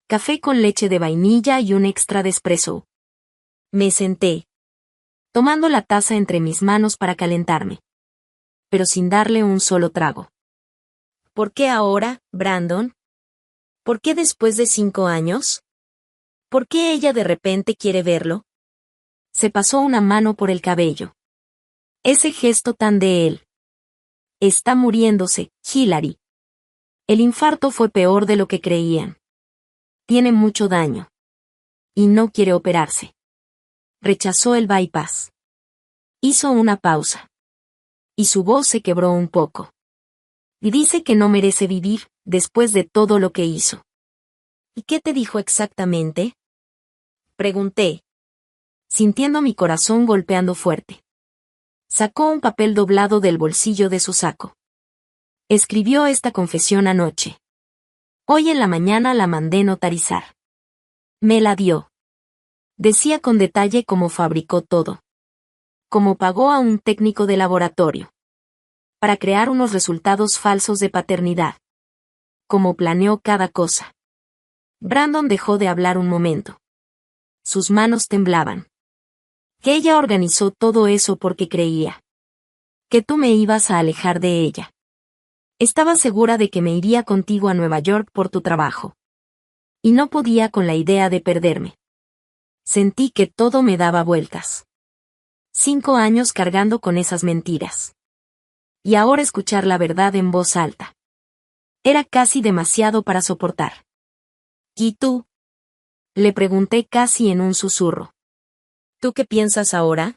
Café con leche de vainilla y un extra de espresso. Me senté. Tomando la taza entre mis manos para calentarme. Pero sin darle un solo trago. ¿Por qué ahora, Brandon? ¿Por qué después de 5 años? ¿Por qué ella de repente quiere verlo? Se pasó una mano por el cabello. Ese gesto tan de él. Está muriéndose, Hillary. El infarto fue peor de lo que creían. Tiene mucho daño. Y no quiere operarse. Rechazó el bypass. Hizo una pausa. Y su voz se quebró un poco. Y dice que no merece vivir, después de todo lo que hizo. ¿Y qué te dijo exactamente? Pregunté. Sintiendo mi corazón golpeando fuerte. Sacó un papel doblado del bolsillo de su saco. Escribió esta confesión anoche. Hoy en la mañana la mandé notarizar. Me la dio. Decía con detalle cómo fabricó todo. Cómo pagó a un técnico de laboratorio. Para crear unos resultados falsos de paternidad. Cómo planeó cada cosa. Brandon dejó de hablar un momento. Sus manos temblaban. Que ella organizó todo eso porque creía. Que tú me ibas a alejar de ella. Estaba segura de que me iría contigo a Nueva York por tu trabajo. Y no podía con la idea de perderme. Sentí que todo me daba vueltas. 5 años cargando con esas mentiras. Y ahora escuchar la verdad en voz alta. Era casi demasiado para soportar. ¿Y tú? Le pregunté casi en un susurro. ¿Tú qué piensas ahora?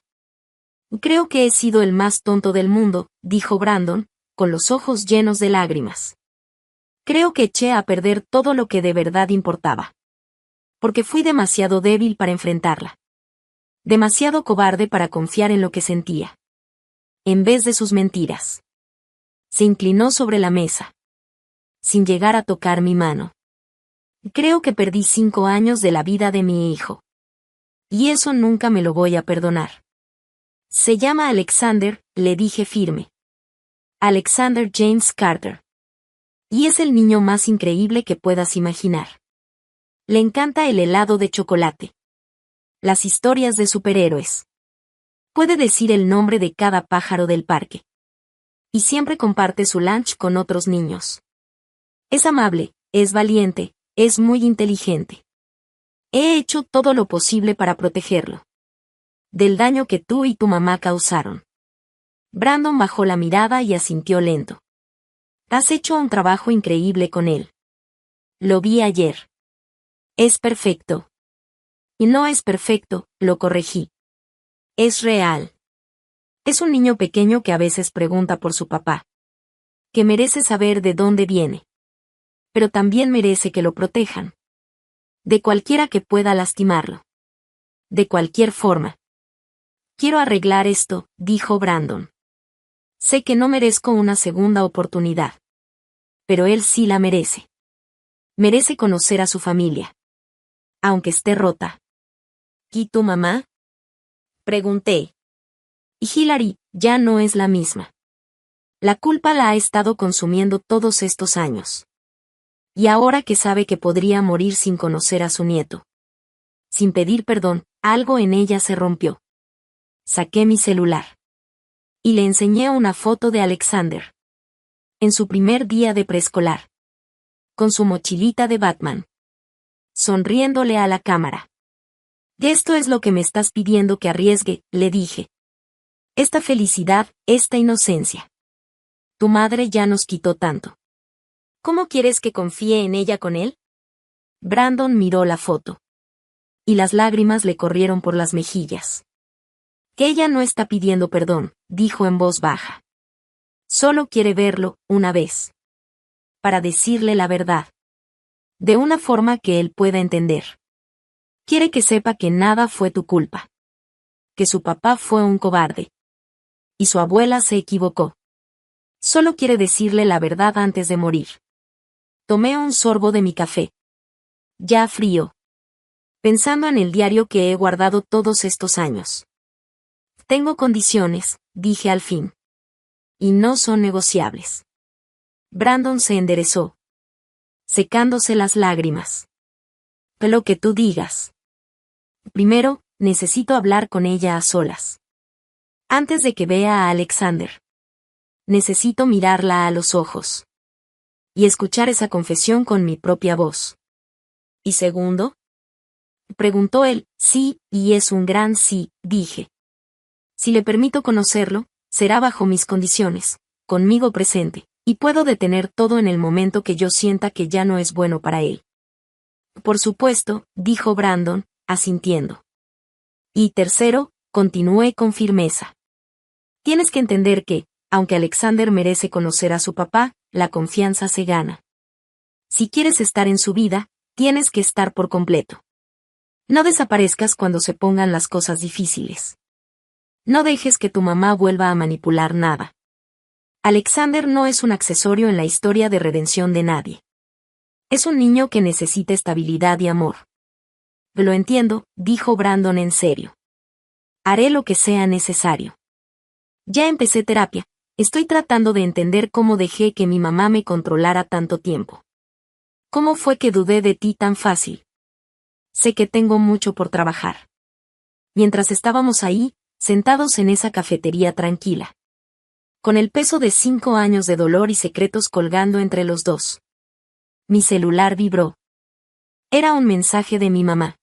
Creo que he sido el más tonto del mundo, dijo Brandon, con los ojos llenos de lágrimas. Creo que eché a perder todo lo que de verdad importaba. Porque fui demasiado débil para enfrentarla. Demasiado cobarde para confiar en lo que sentía. En vez de sus mentiras. Se inclinó sobre la mesa. Sin llegar a tocar mi mano. Creo que perdí 5 años de la vida de mi hijo. Y eso nunca me lo voy a perdonar. Se llama Alexander, le dije firme. Alexander James Carter. Y es el niño más increíble que puedas imaginar. Le encanta el helado de chocolate. Las historias de superhéroes. Puede decir el nombre de cada pájaro del parque. Y siempre comparte su lunch con otros niños. Es amable, es valiente, es muy inteligente. He hecho todo lo posible para protegerlo. Del daño que tú y tu mamá causaron. Brandon bajó la mirada y asintió lento. Has hecho un trabajo increíble con él. Lo vi ayer. Es perfecto. Y no es perfecto, lo corregí. Es real. Es un niño pequeño que a veces pregunta por su papá. Que merece saber de dónde viene. Pero también merece que lo protejan. De cualquiera que pueda lastimarlo. De cualquier forma. Quiero arreglar esto, dijo Brandon. Sé que no merezco una segunda oportunidad. Pero él sí la merece. Merece conocer a su familia. Aunque esté rota. ¿Y tu mamá? Pregunté. Y Hillary ya no es la misma. La culpa la ha estado consumiendo todos estos años. Y ahora que sabe que podría morir sin conocer a su nieto. Sin pedir perdón, algo en ella se rompió. Saqué mi celular. Y le enseñé una foto de Alexander. En su primer día de preescolar. Con su mochilita de Batman. Sonriéndole a la cámara. Esto es lo que me estás pidiendo que arriesgue, le dije. Esta felicidad, esta inocencia. Tu madre ya nos quitó tanto. ¿Cómo quieres que confíe en ella con él? Brandon miró la foto. Y las lágrimas le corrieron por las mejillas. Que ella no está pidiendo perdón, dijo en voz baja. Solo quiere verlo, una vez. Para decirle la verdad. De una forma que él pueda entender. Quiere que sepa que nada fue tu culpa. Que su papá fue un cobarde. Y su abuela se equivocó. Solo quiere decirle la verdad antes de morir. Tomé un sorbo de mi café. Ya frío. Pensando en el diario que he guardado todos estos años. Tengo condiciones, dije al fin. Y no son negociables. Brandon se enderezó. Secándose las lágrimas. Lo que tú digas. Primero, necesito hablar con ella a solas. Antes de que vea a Alexander. Necesito mirarla a los ojos. Y escuchar esa confesión con mi propia voz. ¿Y segundo? Preguntó él. Sí, y es un gran sí, dije. Si le permito conocerlo, será bajo mis condiciones, conmigo presente, y puedo detener todo en el momento que yo sienta que ya no es bueno para él. Por supuesto, dijo Brandon, asintiendo. Y tercero, continué con firmeza. Tienes que entender que, aunque Alexander merece conocer a su papá, la confianza se gana. Si quieres estar en su vida, tienes que estar por completo. No desaparezcas cuando se pongan las cosas difíciles. No dejes que tu mamá vuelva a manipular nada. Alexander no es un accesorio en la historia de redención de nadie. Es un niño que necesita estabilidad y amor. Lo entiendo, dijo Brandon en serio. Haré lo que sea necesario. Ya empecé terapia. Estoy tratando de entender cómo dejé que mi mamá me controlara tanto tiempo. ¿Cómo fue que dudé de ti tan fácil? Sé que tengo mucho por trabajar. Mientras estábamos ahí, sentados en esa cafetería tranquila. Con el peso de 5 años de dolor y secretos colgando entre los dos. Mi celular vibró. Era un mensaje de mi mamá.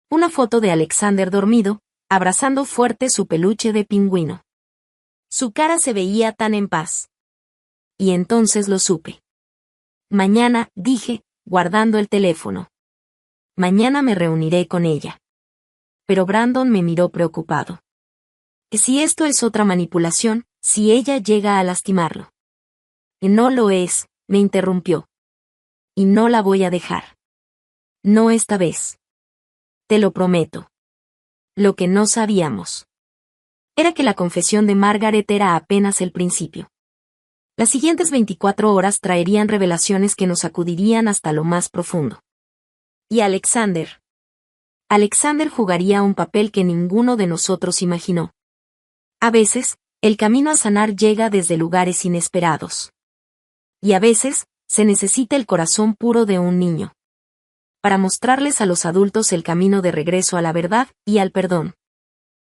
Una foto de Alexander dormido, abrazando fuerte su peluche de pingüino. Su cara se veía tan en paz. Y entonces lo supe. Mañana, dije, guardando el teléfono. Mañana me reuniré con ella. Pero Brandon me miró preocupado. Si esto es otra manipulación, si ella llega a lastimarlo. No lo es, me interrumpió. Y no la voy a dejar. No esta vez. Te lo prometo. Lo que no sabíamos era que la confesión de Margaret era apenas el principio. Las siguientes 24 horas traerían revelaciones que nos sacudirían hasta lo más profundo. ¿Y Alexander? Alexander jugaría un papel que ninguno de nosotros imaginó. A veces, el camino a sanar llega desde lugares inesperados. Y a veces, se necesita el corazón puro de un niño. Para mostrarles a los adultos el camino de regreso a la verdad y al perdón.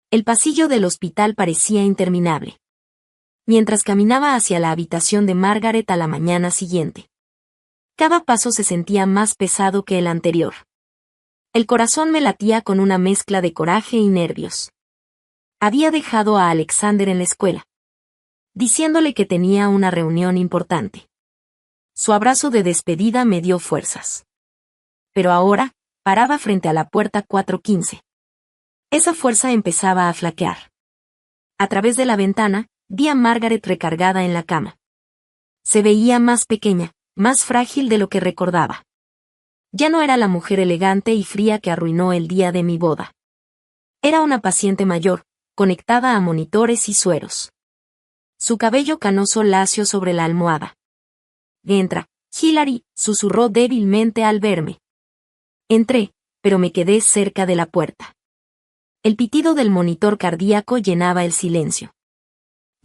El pasillo del hospital parecía interminable. Mientras caminaba hacia la habitación de Margaret a la mañana siguiente. Cada paso se sentía más pesado que el anterior. El corazón me latía con una mezcla de coraje y nervios. Había dejado a Alexander en la escuela. Diciéndole que tenía una reunión importante. Su abrazo de despedida me dio fuerzas. Pero ahora, paraba frente a la puerta 415. Esa fuerza empezaba a flaquear. A través de la ventana, vi a Margaret recargada en la cama. Se veía más pequeña, más frágil de lo que recordaba. Ya no era la mujer elegante y fría que arruinó el día de mi boda. Era una paciente mayor, conectada a monitores y sueros. Su cabello canoso lacio sobre la almohada. Entra, Hilary, susurró débilmente al verme. Entré, pero me quedé cerca de la puerta. El pitido del monitor cardíaco llenaba el silencio.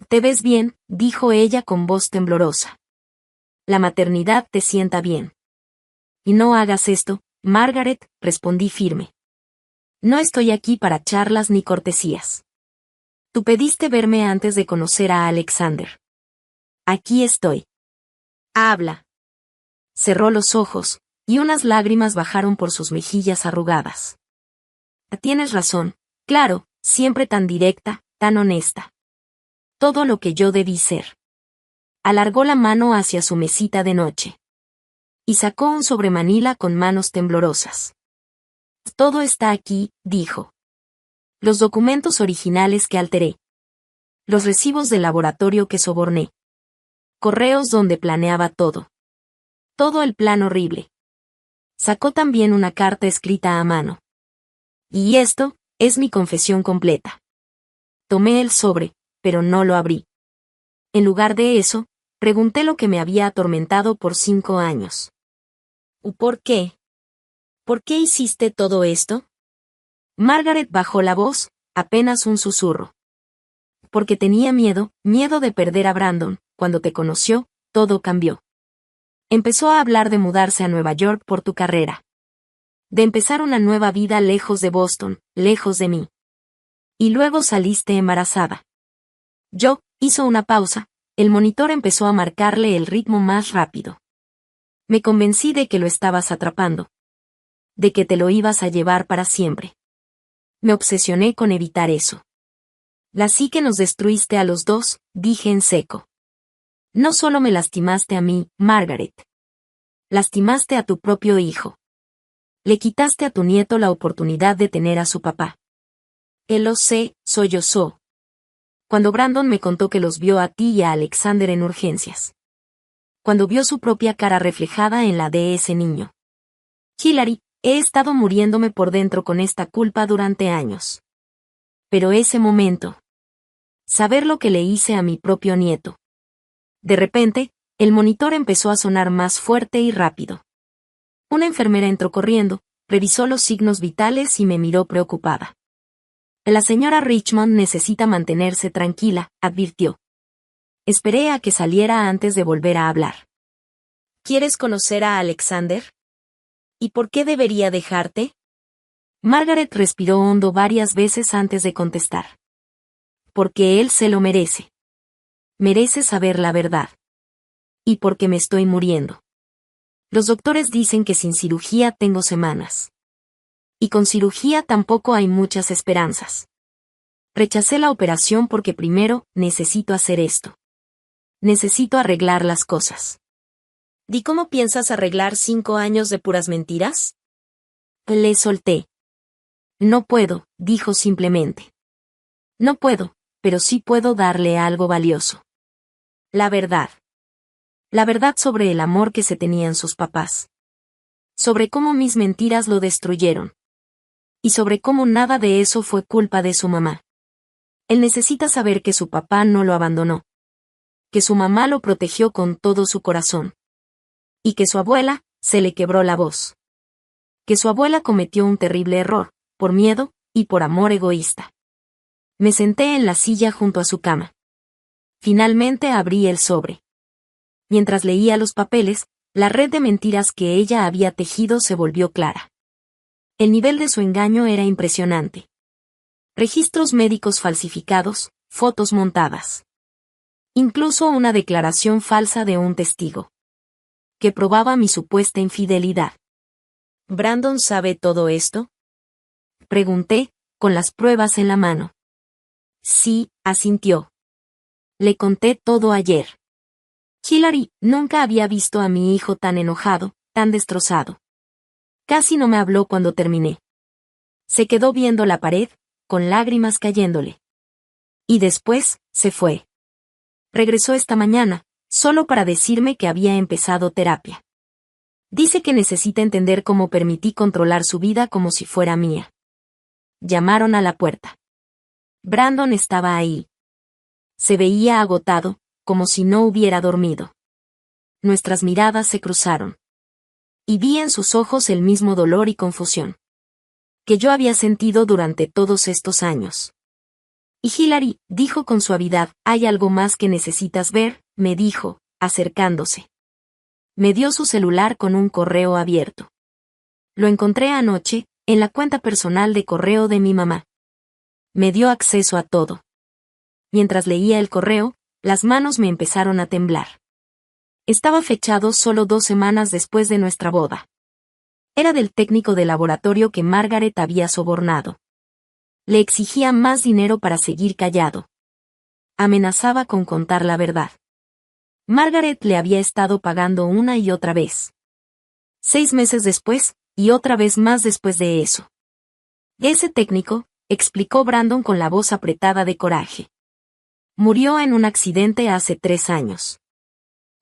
«Te ves bien», dijo ella con voz temblorosa. «La maternidad te sienta bien». «Y no hagas esto, Margaret», respondí firme. «No estoy aquí para charlas ni cortesías. Tú pediste verme antes de conocer a Alexander. Aquí estoy. Habla». Cerró los ojos, y unas lágrimas bajaron por sus mejillas arrugadas. «Tienes razón, claro, siempre tan directa, tan honesta. Todo lo que yo debí ser». Alargó la mano hacia su mesita de noche. Y sacó un sobremanila con manos temblorosas. «Todo está aquí», dijo. «Los documentos originales que alteré. Los recibos del laboratorio que soborné. Correos donde planeaba todo. Todo el plan horrible». Sacó también una carta escrita a mano. «Y esto es mi confesión completa». Tomé el sobre, pero no lo abrí. En lugar de eso, pregunté lo que me había atormentado por 5 años. ¿Por qué? ¿Por qué hiciste todo esto? Margaret bajó la voz, apenas un susurro. Porque tenía miedo de perder a Brandon. Cuando te conoció, todo cambió. Empezó a hablar de mudarse a Nueva York por tu carrera. De empezar una nueva vida lejos de Boston, lejos de mí. Y luego saliste embarazada. Hizo una pausa, el monitor empezó a marcarle el ritmo más rápido. Me convencí de que lo estabas atrapando. De que te lo ibas a llevar para siempre. Me obsesioné con evitar eso. Así que nos destruiste a los dos, dije en seco. No solo me lastimaste a mí, Margaret. Lastimaste a tu propio hijo. Le quitaste a tu nieto la oportunidad de tener a su papá. Él lo sé, sollozó. Cuando Brandon me contó que los vio a ti y a Alexander en urgencias. Cuando vio su propia cara reflejada en la de ese niño. Hilary, he estado muriéndome por dentro con esta culpa durante años. Pero ese momento. Saber lo que le hice a mi propio nieto. De repente, el monitor empezó a sonar más fuerte y rápido. Una enfermera entró corriendo, revisó los signos vitales y me miró preocupada. La señora Richmond necesita mantenerse tranquila, advirtió. Esperé a que saliera antes de volver a hablar. ¿Quieres conocer a Alexander? ¿Y por qué debería dejarte? Margaret respiró hondo varias veces antes de contestar. Porque él se lo merece. Merece saber la verdad. Y porque me estoy muriendo. Los doctores dicen que sin cirugía tengo semanas. Y con cirugía tampoco hay muchas esperanzas. Rechacé la operación porque primero necesito hacer esto. Necesito arreglar las cosas. ¿Y cómo piensas arreglar 5 años de puras mentiras? Le solté. No puedo, dijo simplemente. No puedo, pero sí puedo darle algo valioso. La verdad. La verdad sobre el amor que se tenían sus papás. Sobre cómo mis mentiras lo destruyeron. Y sobre cómo nada de eso fue culpa de su mamá. Él necesita saber que su papá no lo abandonó. Que su mamá lo protegió con todo su corazón. Y que su abuela, se le quebró la voz. Que su abuela cometió un terrible error, por miedo, y por amor egoísta. Me senté en la silla junto a su cama. Finalmente abrí el sobre. Mientras leía los papeles, la red de mentiras que ella había tejido se volvió clara. El nivel de su engaño era impresionante. Registros médicos falsificados, fotos montadas. Incluso una declaración falsa de un testigo. Que probaba mi supuesta infidelidad. ¿Brandon sabe todo esto? Pregunté, con las pruebas en la mano. Sí, asintió. Le conté todo ayer. Hilary, nunca había visto a mi hijo tan enojado, tan destrozado. Casi no me habló cuando terminé. Se quedó viendo la pared, con lágrimas cayéndole. Y después, se fue. Regresó esta mañana, solo para decirme que había empezado terapia. Dice que necesita entender cómo permití controlar su vida como si fuera mía. Llamaron a la puerta. Brandon estaba ahí. Se veía agotado, como si no hubiera dormido. Nuestras miradas se cruzaron. Y vi en sus ojos el mismo dolor y confusión que yo había sentido durante todos estos años. Y Hilary, dijo con suavidad, hay algo más que necesitas ver, me dijo, acercándose. Me dio su celular con un correo abierto. Lo encontré anoche, en la cuenta personal de correo de mi mamá. Me dio acceso a todo. Mientras leía el correo, las manos me empezaron a temblar. Estaba fechado solo 2 semanas después de nuestra boda. Era del técnico de laboratorio que Margaret había sobornado. Le exigía más dinero para seguir callado. Amenazaba con contar la verdad. Margaret le había estado pagando una y otra vez. 6 meses después, y otra vez más después de eso. Ese técnico, explicó Brandon con la voz apretada de coraje. Murió en un accidente hace 3 años.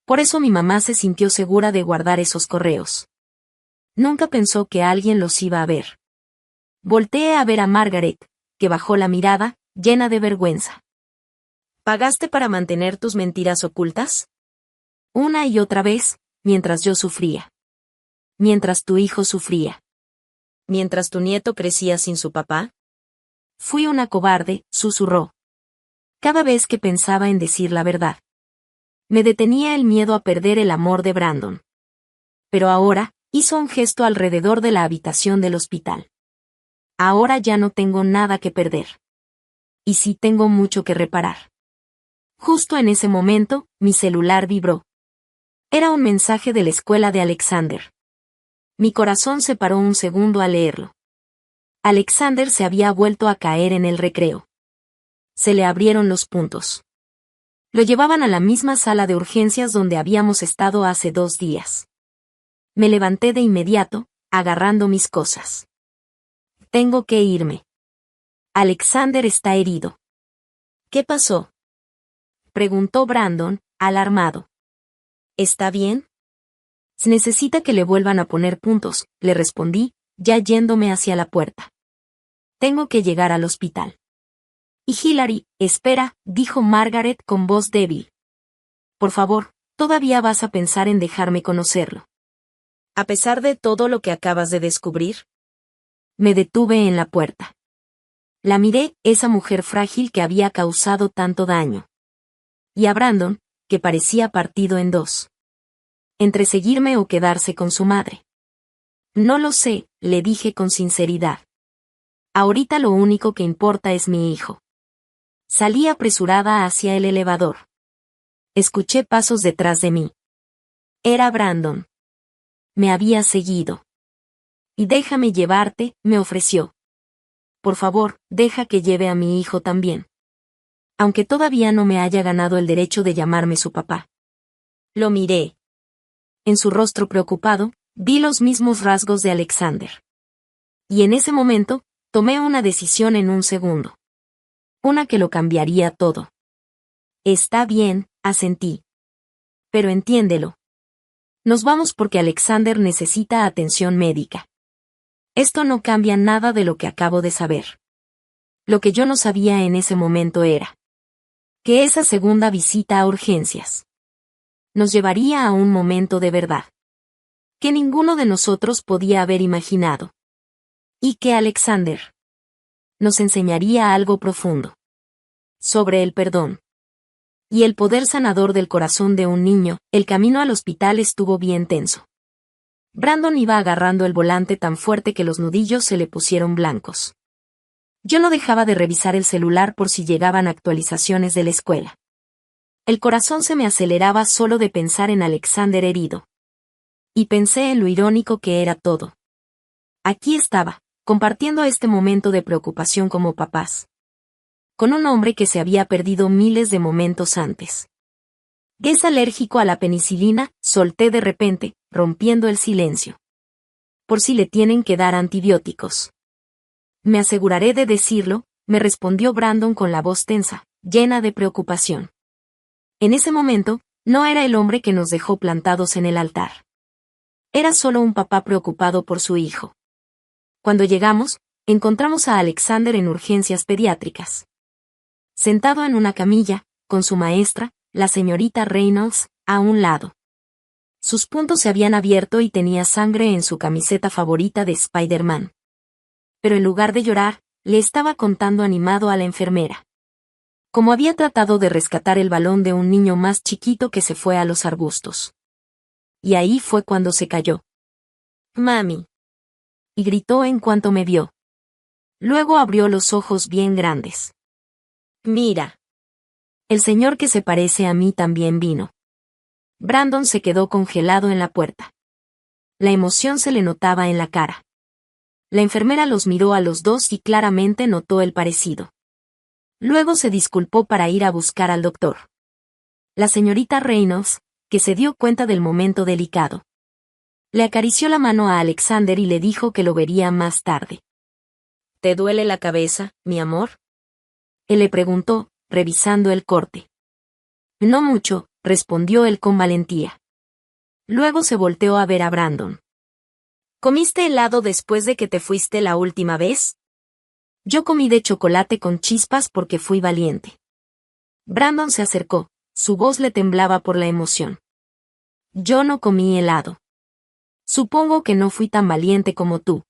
Por eso mi mamá se sintió segura de guardar esos correos. Nunca pensó que alguien los iba a ver. Volteé a ver a Margaret, que bajó la mirada, llena de vergüenza. ¿Pagaste para mantener tus mentiras ocultas? Una y otra vez, mientras yo sufría. Mientras tu hijo sufría. Mientras tu nieto crecía sin su papá. Fui una cobarde, susurró. Cada vez que pensaba en decir la verdad. Me detenía el miedo a perder el amor de Brandon. Pero ahora, hizo un gesto alrededor de la habitación del hospital. Ahora ya no tengo nada que perder. Y sí tengo mucho que reparar. Justo en ese momento, mi celular vibró. Era un mensaje de la escuela de Alexander. Mi corazón se paró un segundo al leerlo. Alexander se había vuelto a caer en el recreo. Se le abrieron los puntos. Lo llevaban a la misma sala de urgencias donde habíamos estado hace 2 días. Me levanté de inmediato, agarrando mis cosas. Tengo que irme. Alexander está herido. ¿Qué pasó? Preguntó Brandon, alarmado. ¿Está bien? Necesita que le vuelvan a poner puntos, le respondí, ya yéndome hacia la puerta. Tengo que llegar al hospital. Y Hilary, espera, dijo Margaret con voz débil. Por favor, ¿todavía vas a pensar en dejarme conocerlo? ¿A pesar de todo lo que acabas de descubrir? Me detuve en la puerta. La miré, esa mujer frágil que había causado tanto daño. Y a Brandon, que parecía partido en 2. Entre seguirme o quedarse con su madre. No lo sé, le dije con sinceridad. Ahorita lo único que importa es mi hijo. Salí apresurada hacia el elevador. Escuché pasos detrás de mí. Era Brandon. Me había seguido. Y déjame llevarte, me ofreció. Por favor, deja que lleve a mi hijo también. Aunque todavía no me haya ganado el derecho de llamarme su papá. Lo miré. En su rostro preocupado, vi los mismos rasgos de Alexander. Y en ese momento, tomé una decisión en un segundo. Una que lo cambiaría todo. Está bien, asentí. Pero entiéndelo. Nos vamos porque Alexander necesita atención médica. Esto no cambia nada de lo que acabo de saber. Lo que yo no sabía en ese momento era que esa segunda visita a urgencias nos llevaría a un momento de verdad que ninguno de nosotros podía haber imaginado. Y que Alexander nos enseñaría algo profundo sobre el perdón y el poder sanador del corazón de un niño. El camino al hospital estuvo bien tenso. Brandon iba agarrando el volante tan fuerte que los nudillos se le pusieron blancos. Yo no dejaba de revisar el celular por si llegaban actualizaciones de la escuela. El corazón se me aceleraba solo de pensar en Alexander herido. Y pensé en lo irónico que era todo. Aquí estaba, compartiendo este momento de preocupación como papás. Con un hombre que se había perdido miles de momentos antes. ¿Es alérgico a la penicilina?, solté de repente, rompiendo el silencio. Por si le tienen que dar antibióticos. Me aseguraré de decirlo, me respondió Brandon con la voz tensa, llena de preocupación. En ese momento, no era el hombre que nos dejó plantados en el altar. Era solo un papá preocupado por su hijo. Cuando llegamos, encontramos a Alexander en urgencias pediátricas. sentado en una camilla, con su maestra, la señorita Reynolds, a un lado. Sus puntos se habían abierto y tenía sangre en su camiseta favorita de Spider-Man. Pero en lugar de llorar, le estaba contando animado a la enfermera cómo había tratado de rescatar el balón de un niño más chiquito que se fue a los arbustos. Y ahí fue cuando se cayó. «Mami», y gritó en cuanto me vio. Luego abrió los ojos bien grandes. «Mira. El señor que se parece a mí también vino». Brandon se quedó congelado en la puerta. La emoción se le notaba en la cara. La enfermera los miró a los dos y claramente notó el parecido. Luego se disculpó para ir a buscar al doctor. La señorita Reynolds, que se dio cuenta del momento delicado, le acarició la mano a Alexander y le dijo que lo vería más tarde. «¿Te duele la cabeza, mi amor?», él le preguntó, revisando el corte. «No mucho», respondió él con valentía. Luego se volteó a ver a Brandon. «¿Comiste helado después de que te fuiste la última vez?». «Yo comí de chocolate con chispas porque fui valiente». Brandon se acercó, su voz le temblaba por la emoción. «Yo no comí helado». «Supongo que no fui tan valiente como tú».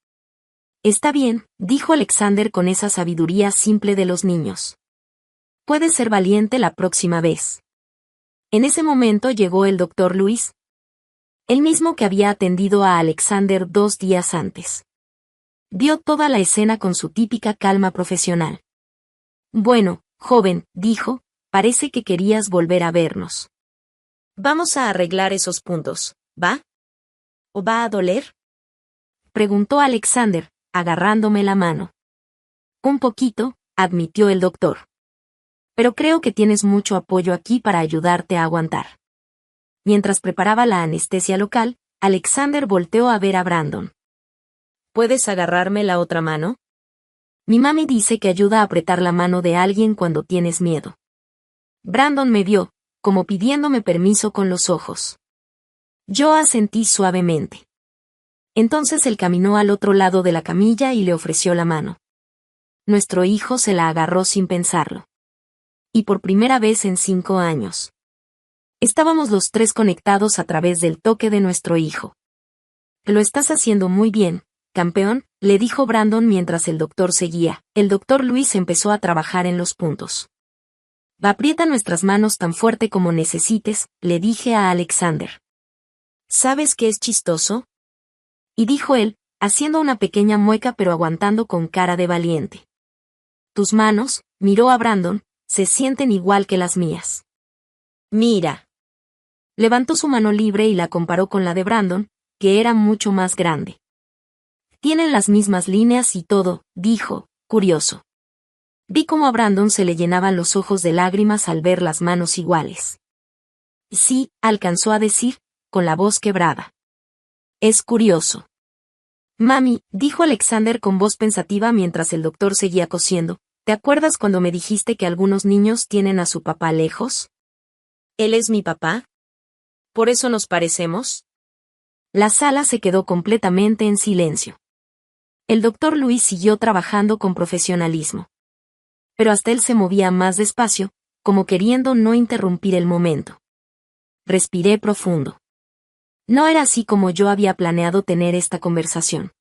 «Está bien», dijo Alexander con esa sabiduría simple de los niños. «Puedes ser valiente la próxima vez». En ese momento llegó el doctor Luis, el mismo que había atendido a Alexander 2 días antes. Vio toda la escena con su típica calma profesional. «Bueno, joven», dijo, «parece que querías volver a vernos. Vamos a arreglar esos puntos, ¿va? ¿O va a doler?», preguntó Alexander, agarrándome la mano. «Un poquito», admitió el doctor. «Pero creo que tienes mucho apoyo aquí para ayudarte a aguantar». Mientras preparaba la anestesia local, Alexander volteó a ver a Brandon. «¿Puedes agarrarme la otra mano?». «Mi mami dice que ayuda a apretar la mano de alguien cuando tienes miedo». Brandon me vio, como pidiéndome permiso con los ojos. Yo asentí suavemente. Entonces él caminó al otro lado de la camilla y le ofreció la mano. Nuestro hijo se la agarró sin pensarlo. Y por primera vez en 5 años. Estábamos los tres conectados a través del toque de nuestro hijo. «Lo estás haciendo muy bien, campeón», le dijo Brandon mientras el doctor seguía. El doctor Luis empezó a trabajar en los puntos. «Aprieta nuestras manos tan fuerte como necesites», le dije a Alexander. «¿Sabes qué es chistoso?», y dijo él, haciendo una pequeña mueca pero aguantando con cara de valiente. «Tus manos», miró a Brandon, «se sienten igual que las mías». «Mira». Levantó su mano libre y la comparó con la de Brandon, que era mucho más grande. «Tienen las mismas líneas y todo», dijo, curioso. Vi cómo a Brandon se le llenaban los ojos de lágrimas al ver las manos iguales. «Sí», alcanzó a decir, con la voz quebrada. «Es curioso». «Mami», dijo Alexander con voz pensativa mientras el doctor seguía cosiendo, «¿te acuerdas cuando me dijiste que algunos niños tienen a su papá lejos? ¿Él es mi papá? ¿Por eso nos parecemos?». La sala se quedó completamente en silencio. El doctor Luis siguió trabajando con profesionalismo. Pero hasta él se movía más despacio, como queriendo no interrumpir el momento. Respiré profundo. No era así como yo había planeado tener esta conversación.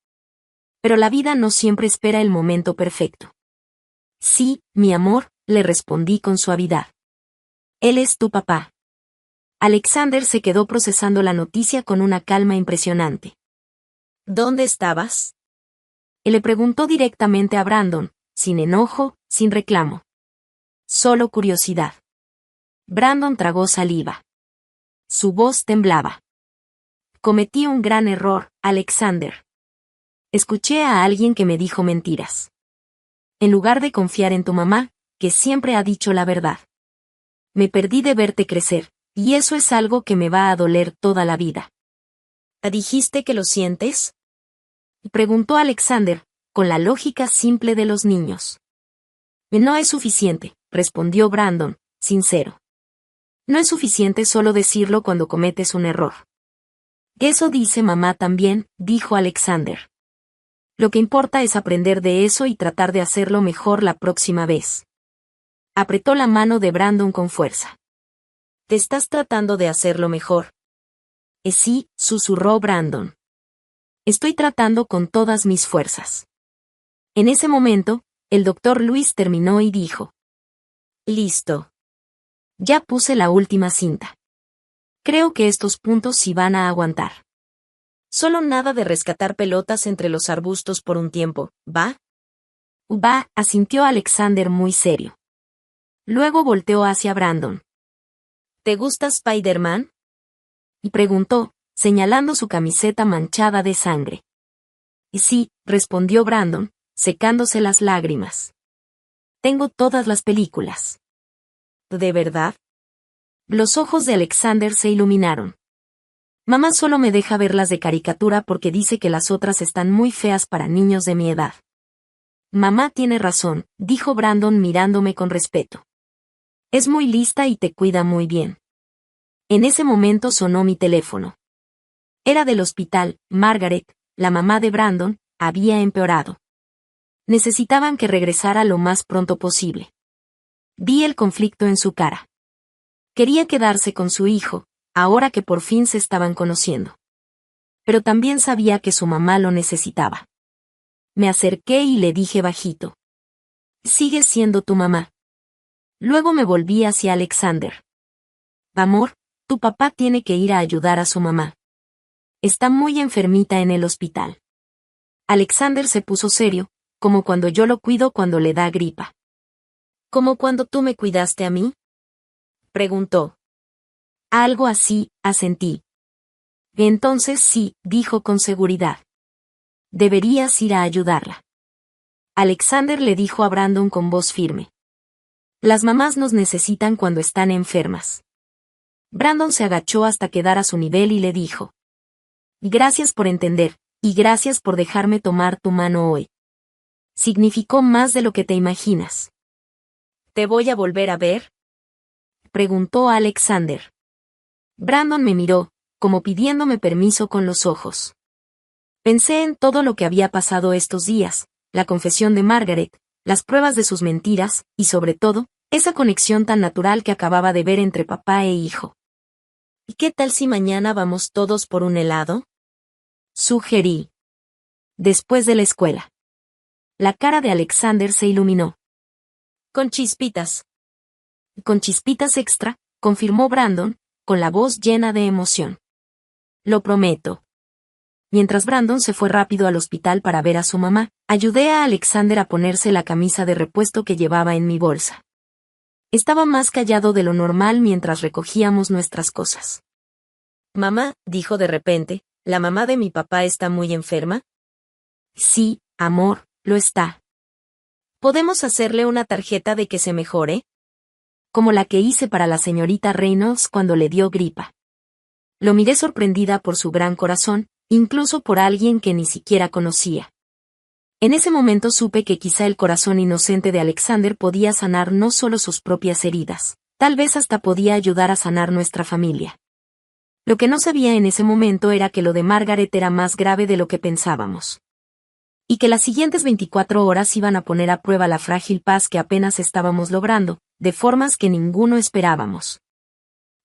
Pero la vida no siempre espera el momento perfecto. «Sí, mi amor», le respondí con suavidad. «Él es tu papá». Alexander se quedó procesando la noticia con una calma impresionante. «¿Dónde estabas?». Él le preguntó directamente a Brandon, sin enojo, sin reclamo. Solo curiosidad. Brandon tragó saliva. Su voz temblaba. «Cometí un gran error, Alexander. Escuché a alguien que me dijo mentiras. En lugar de confiar en tu mamá, que siempre ha dicho la verdad. Me perdí de verte crecer, y eso es algo que me va a doler toda la vida». «¿Dijiste que lo sientes?», preguntó Alexander, con la lógica simple de los niños. «No es suficiente», respondió Brandon, sincero. «No es suficiente solo decirlo cuando cometes un error». «Eso dice mamá también», dijo Alexander. «Lo que importa es aprender de eso y tratar de hacerlo mejor la próxima vez». Apretó la mano de Brandon con fuerza. Te estás tratando de hacerlo mejor. Sí, susurró Brandon. Estoy tratando con todas mis fuerzas. En ese momento, el doctor Luis terminó y dijo. Listo. Ya puse la última cinta. Creo que estos puntos sí van a aguantar. Solo nada de rescatar pelotas entre los arbustos por un tiempo, ¿va? Va, asintió Alexander muy serio. Luego volteó hacia Brandon. ¿Te gusta Spider-Man? Y preguntó, señalando su camiseta manchada de sangre. Sí, respondió Brandon, secándose las lágrimas. Tengo todas las películas. ¿De verdad? Los ojos de Alexander se iluminaron. Mamá solo me deja verlas de caricatura porque dice que las otras están muy feas para niños de mi edad. Mamá tiene razón, dijo Brandon mirándome con respeto. Es muy lista y te cuida muy bien. En ese momento sonó mi teléfono. Era del hospital. Margaret, la mamá de Brandon, había empeorado. Necesitaban que regresara lo más pronto posible. Vi el conflicto en su cara. Quería quedarse con su hijo, ahora que por fin se estaban conociendo. Pero también sabía que su mamá lo necesitaba. Me acerqué y le dije bajito. Sigue siendo tu mamá. Luego me volví hacia Alexander. Amor, tu papá tiene que ir a ayudar a su mamá. Está muy enfermita en el hospital. Alexander se puso serio, como cuando yo lo cuido cuando le da gripa. ¿Como cuando tú me cuidaste a mí? Preguntó. Algo así, asentí. Entonces sí, dijo con seguridad. Deberías ir a ayudarla. Alexander le dijo a Brandon con voz firme. Las mamás nos necesitan cuando están enfermas. Brandon se agachó hasta quedar a su nivel y le dijo. Gracias por entender, y gracias por dejarme tomar tu mano hoy. Significó más de lo que te imaginas. ¿Te voy a volver a ver? Preguntó Alexander. Brandon me miró, como pidiéndome permiso con los ojos. Pensé en todo lo que había pasado estos días, la confesión de Margaret, las pruebas de sus mentiras, y sobre todo, esa conexión tan natural que acababa de ver entre papá e hijo. ¿Y qué tal si mañana vamos todos por un helado? Sugerí. Después de la escuela. La cara de Alexander se iluminó. Con chispitas. Con chispitas extra, confirmó Brandon, con la voz llena de emoción. Lo prometo. Mientras Brandon se fue rápido al hospital para ver a su mamá, ayudé a Alexander a ponerse la camisa de repuesto que llevaba en mi bolsa. Estaba más callado de lo normal mientras recogíamos nuestras cosas. Mamá, dijo de repente, ¿la mamá de mi papá está muy enferma? Sí, amor, lo está. ¿Podemos hacerle una tarjeta de que se mejore? Como la que hice para la señorita Reynolds cuando le dio gripa. Lo miré sorprendida por su gran corazón, incluso por alguien que ni siquiera conocía. En ese momento supe que quizá el corazón inocente de Alexander podía sanar no solo sus propias heridas, tal vez hasta podía ayudar a sanar nuestra familia. Lo que no sabía en ese momento era que lo de Margaret era más grave de lo que pensábamos. Y que las siguientes 24 horas iban a poner a prueba la frágil paz que apenas estábamos logrando, de formas que ninguno esperábamos.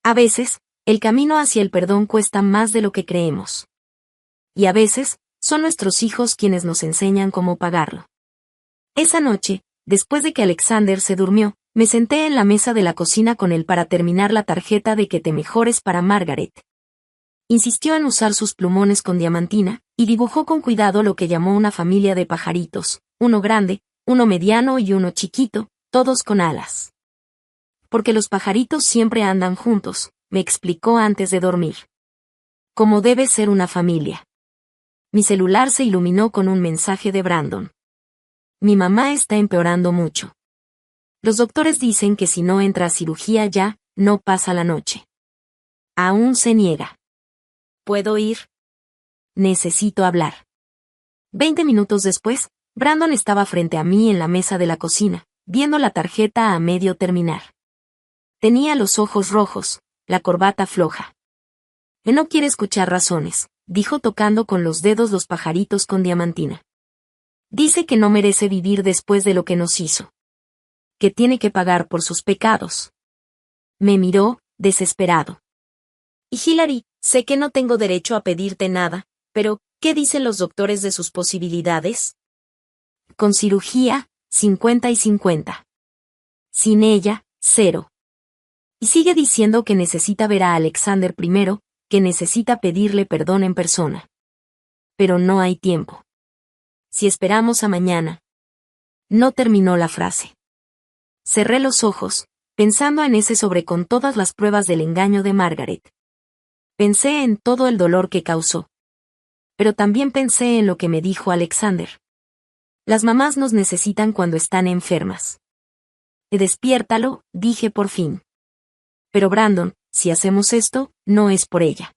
A veces, el camino hacia el perdón cuesta más de lo que creemos. Y a veces, son nuestros hijos quienes nos enseñan cómo pagarlo. Esa noche, después de que Alexander se durmió, me senté en la mesa de la cocina con él para terminar la tarjeta de que te mejores para Margaret. Insistió en usar sus plumones con diamantina, y dibujó con cuidado lo que llamó una familia de pajaritos, uno grande, uno mediano y uno chiquito, todos con alas. Porque los pajaritos siempre andan juntos, me explicó antes de dormir. Como debe ser una familia. Mi celular se iluminó con un mensaje de Brandon. Mi mamá está empeorando mucho. Los doctores dicen que si no entra a cirugía ya, no pasa la noche. Aún se niega. ¿Puedo ir? Necesito hablar. 20 minutos después, Brandon estaba frente a mí en la mesa de la cocina, viendo la tarjeta a medio terminar. Tenía los ojos rojos, la corbata floja. No quiere escuchar razones, dijo tocando con los dedos los pajaritos con diamantina. Dice que no merece vivir después de lo que nos hizo. que tiene que pagar por sus pecados. Me miró, desesperado. Y Hilary, sé que no tengo derecho a pedirte nada, pero, ¿qué dicen los doctores de sus posibilidades? Con cirugía, 50 y 50. Sin ella, 0. Y sigue diciendo que necesita ver a Alexander primero, que necesita pedirle perdón en persona. Pero no hay tiempo. Si esperamos a mañana. No terminó la frase. Cerré los ojos, pensando en ese sobre con todas las pruebas del engaño de Margaret. Pensé en todo el dolor que causó. Pero también pensé en lo que me dijo Alexander. Las mamás nos necesitan cuando están enfermas. Despiértalo, dije por fin. Pero Brandon, si hacemos esto, no es por ella.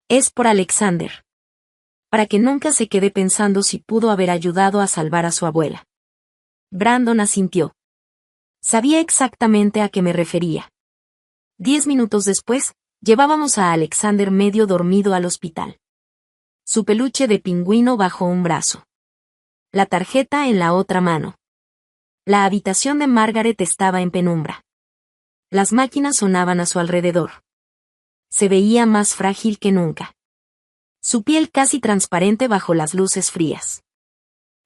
Es por Alexander. Para que nunca se quede pensando si pudo haber ayudado a salvar a su abuela. Brandon asintió. Sabía exactamente a qué me refería. 10 minutos después, llevábamos a Alexander medio dormido al hospital. Su peluche de pingüino bajo un brazo. La tarjeta en la otra mano. La habitación de Margaret estaba en penumbra. Las máquinas sonaban a su alrededor. Se veía más frágil que nunca. Su piel casi transparente bajo las luces frías.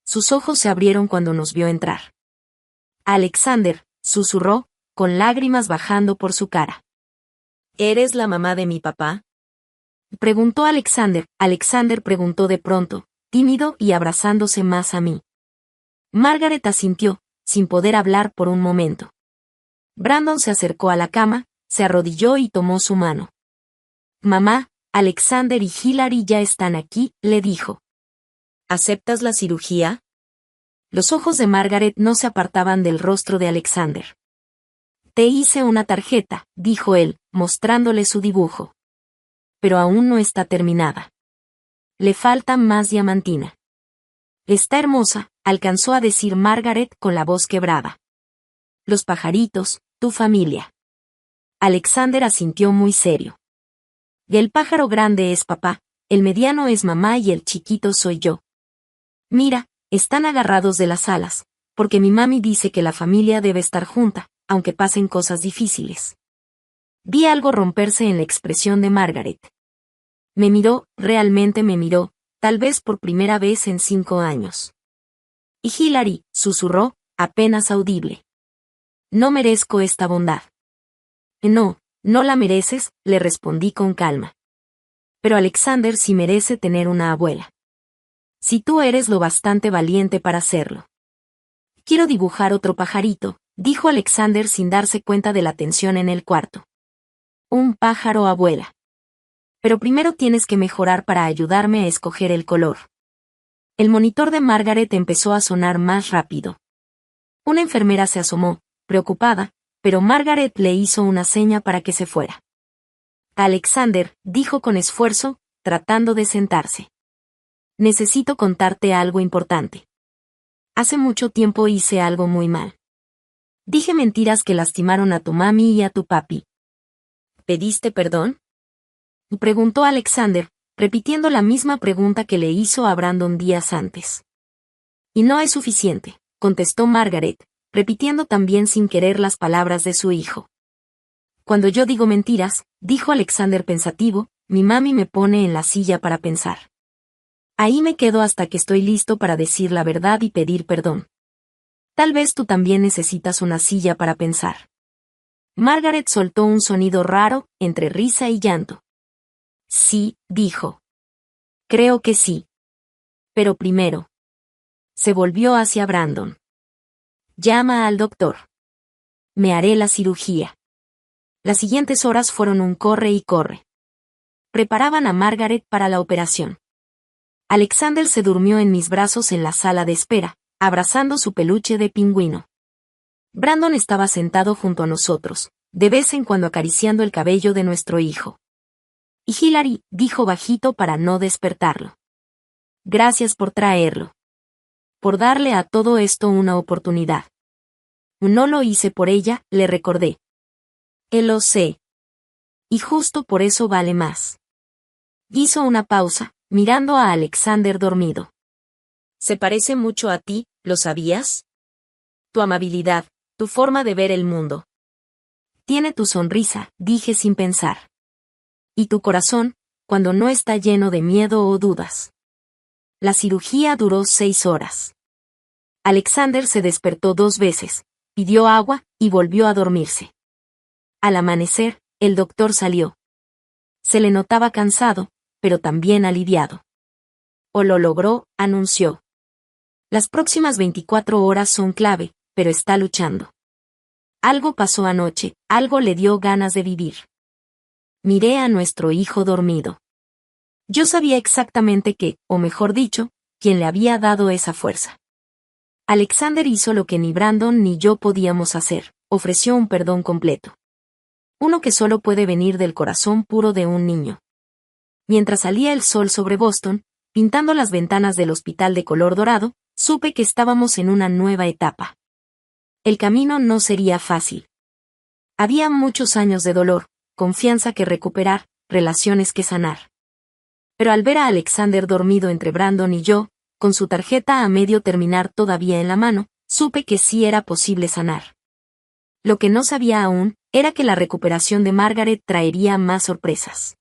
Sus ojos se abrieron cuando nos vio entrar. Alexander, susurró, con lágrimas bajando por su cara. ¿Eres la mamá de mi papá? Preguntó Alexander. Alexander preguntó de pronto, tímido y abrazándose más a mí. Margaret asintió, sin poder hablar por un momento. Brandon se acercó a la cama, se arrodilló y tomó su mano. Mamá, Alexander y Hilary ya están aquí, le dijo. ¿Aceptas la cirugía? Los ojos de Margaret no se apartaban del rostro de Alexander. Te hice una tarjeta, dijo él, mostrándole su dibujo. Pero aún no está terminada. Le falta más diamantina. Está hermosa, alcanzó a decir Margaret con la voz quebrada. Los pajaritos, tu familia. Alexander asintió muy serio. Y el pájaro grande es papá, el mediano es mamá y el chiquito soy yo. Mira, están agarrados de las alas, porque mi mami dice que la familia debe estar junta, aunque pasen cosas difíciles. Vi algo romperse en la expresión de Margaret. Me miró, realmente me miró, tal vez por primera vez en 5 años. Y Hilary, susurró, apenas audible. No merezco esta bondad. No, no la mereces, le respondí con calma. Pero Alexander sí merece tener una abuela. Si tú eres lo bastante valiente para hacerlo. Quiero dibujar otro pajarito, dijo Alexander sin darse cuenta de la tensión en el cuarto. Un pájaro abuela. Pero primero tienes que mejorar para ayudarme a escoger el color. El monitor de Margaret empezó a sonar más rápido. Una enfermera se asomó, preocupada, pero Margaret le hizo una seña para que se fuera. Alexander, dijo con esfuerzo, tratando de sentarse. Necesito contarte algo importante. Hace mucho tiempo hice algo muy mal. Dije mentiras que lastimaron a tu mami y a tu papi. ¿Pediste perdón? Preguntó Alexander, repitiendo la misma pregunta que le hizo a Brandon días antes. Y no es suficiente, contestó Margaret, repitiendo también sin querer las palabras de su hijo. Cuando yo digo mentiras, dijo Alexander pensativo, mi mami me pone en la silla para pensar. Ahí me quedo hasta que estoy listo para decir la verdad y pedir perdón. Tal vez tú también necesitas una silla para pensar. Margaret soltó un sonido raro, entre risa y llanto. Sí, dijo. Creo que sí. Pero primero. Se volvió hacia Brandon. Llama al doctor. Me haré la cirugía. Las siguientes horas fueron un corre y corre. Preparaban a Margaret para la operación. Alexander se durmió en mis brazos en la sala de espera, abrazando su peluche de pingüino. Brandon estaba sentado junto a nosotros, de vez en cuando acariciando el cabello de nuestro hijo. Y Hilary, dijo bajito para no despertarlo. Gracias por traerlo. Por darle a todo esto una oportunidad. No lo hice por ella, le recordé. Lo sé. Y justo por eso vale más. Hizo una pausa, mirando a Alexander dormido. Se parece mucho a ti, ¿lo sabías? Tu amabilidad, Tu forma de ver el mundo. Tiene tu sonrisa, dije sin pensar. Y tu corazón, cuando no está lleno de miedo o dudas. La cirugía duró 6 horas. Alexander se despertó 2 veces, pidió agua y volvió a dormirse. Al amanecer, el doctor salió. Se le notaba cansado, pero también aliviado. O lo logró, anunció. Las próximas 24 horas son clave, pero está luchando. Algo pasó anoche, algo le dio ganas de vivir. Miré a nuestro hijo dormido. Yo sabía exactamente qué, o mejor dicho, quién le había dado esa fuerza. Alexander hizo lo que ni Brandon ni yo podíamos hacer, ofreció un perdón completo. Uno que solo puede venir del corazón puro de un niño. Mientras salía el sol sobre Boston, pintando las ventanas del hospital de color dorado, supe que estábamos en una nueva etapa. El camino no sería fácil. Había muchos años de dolor, confianza que recuperar, relaciones que sanar. Pero al ver a Alexander dormido entre Brandon y yo, con su tarjeta a medio terminar todavía en la mano, supe que sí era posible sanar. Lo que no sabía aún, era que la recuperación de Margaret traería más sorpresas.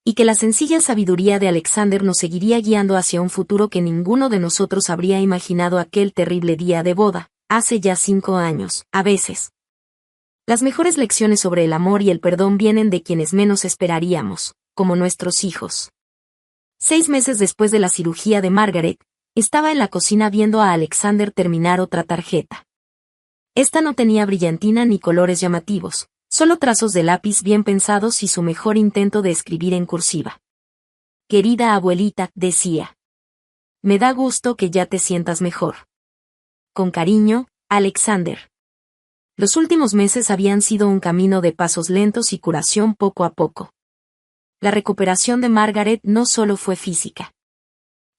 Y que la sencilla sabiduría de Alexander nos seguiría guiando hacia un futuro que ninguno de nosotros habría imaginado aquel terrible día de boda, hace ya 5 años, a veces. Las mejores lecciones sobre el amor y el perdón vienen de quienes menos esperaríamos, como nuestros hijos. 6 meses después de la cirugía de Margaret, estaba en la cocina viendo a Alexander terminar otra tarjeta. Esta no tenía brillantina ni colores llamativos, solo trazos de lápiz bien pensados y su mejor intento de escribir en cursiva. Querida abuelita, decía. Me da gusto que ya te sientas mejor. Con cariño, Alexander. Los últimos meses habían sido un camino de pasos lentos y curación poco a poco. La recuperación de Margaret no solo fue física.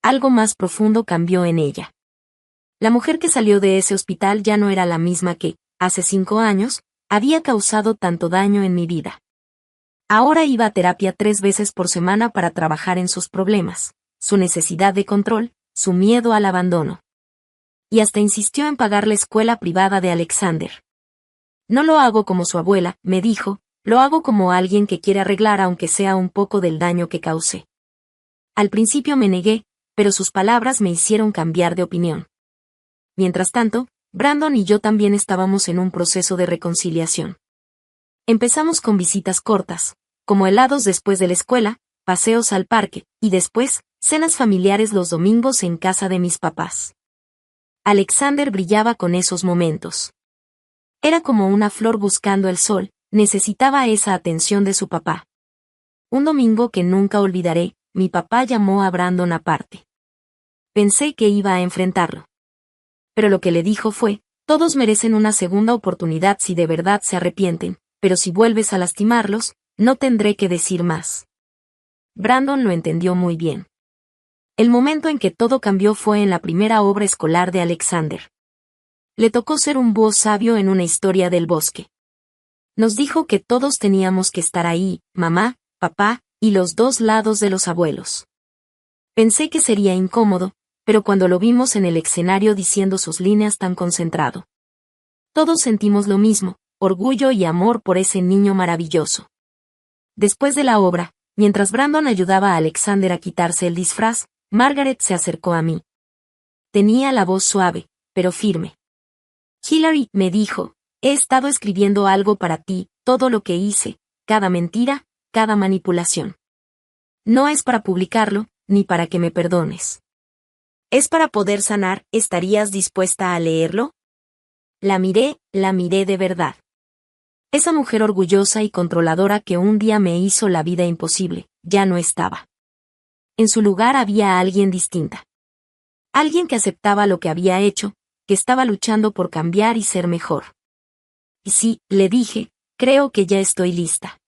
Algo más profundo cambió en ella. La mujer que salió de ese hospital ya no era la misma que, hace 5 años, había causado tanto daño en mi vida. Ahora iba a terapia 3 veces por semana para trabajar en sus problemas, su necesidad de control, su miedo al abandono. Y hasta insistió en pagar la escuela privada de Alexander. No lo hago como su abuela, me dijo, lo hago como alguien que quiere arreglar aunque sea un poco del daño que causé. Al principio me negué, pero sus palabras me hicieron cambiar de opinión. Mientras tanto, Brandon y yo también estábamos en un proceso de reconciliación. Empezamos con visitas cortas, como helados después de la escuela, paseos al parque, y después, cenas familiares los domingos en casa de mis papás. Alexander brillaba con esos momentos. Era como una flor buscando el sol, necesitaba esa atención de su papá. Un domingo que nunca olvidaré, mi papá llamó a Brandon aparte. Pensé que iba a enfrentarlo. Pero lo que le dijo fue, todos merecen una segunda oportunidad si de verdad se arrepienten, pero si vuelves a lastimarlos, no tendré que decir más. Brandon lo entendió muy bien. El momento en que todo cambió fue en la primera obra escolar de Alexander. Le tocó ser un búho sabio en una historia del bosque. Nos dijo que todos teníamos que estar ahí, mamá, papá, y los 2 lados de los abuelos. Pensé que sería incómodo, pero cuando lo vimos en el escenario diciendo sus líneas tan concentrado. Todos sentimos lo mismo, orgullo y amor por ese niño maravilloso. Después de la obra, mientras Brandon ayudaba a Alexander a quitarse el disfraz, Margaret se acercó a mí. Tenía la voz suave, pero firme. Hillary, me dijo, he estado escribiendo algo para ti, todo lo que hice, cada mentira, cada manipulación. No es para publicarlo, ni para que me perdones. Es para poder sanar, ¿estarías dispuesta a leerlo? La miré de verdad. Esa mujer orgullosa y controladora que un día me hizo la vida imposible, ya no estaba. En su lugar había alguien distinta. Alguien que aceptaba lo que había hecho, que estaba luchando por cambiar y ser mejor. Y sí, le dije, creo que ya estoy lista.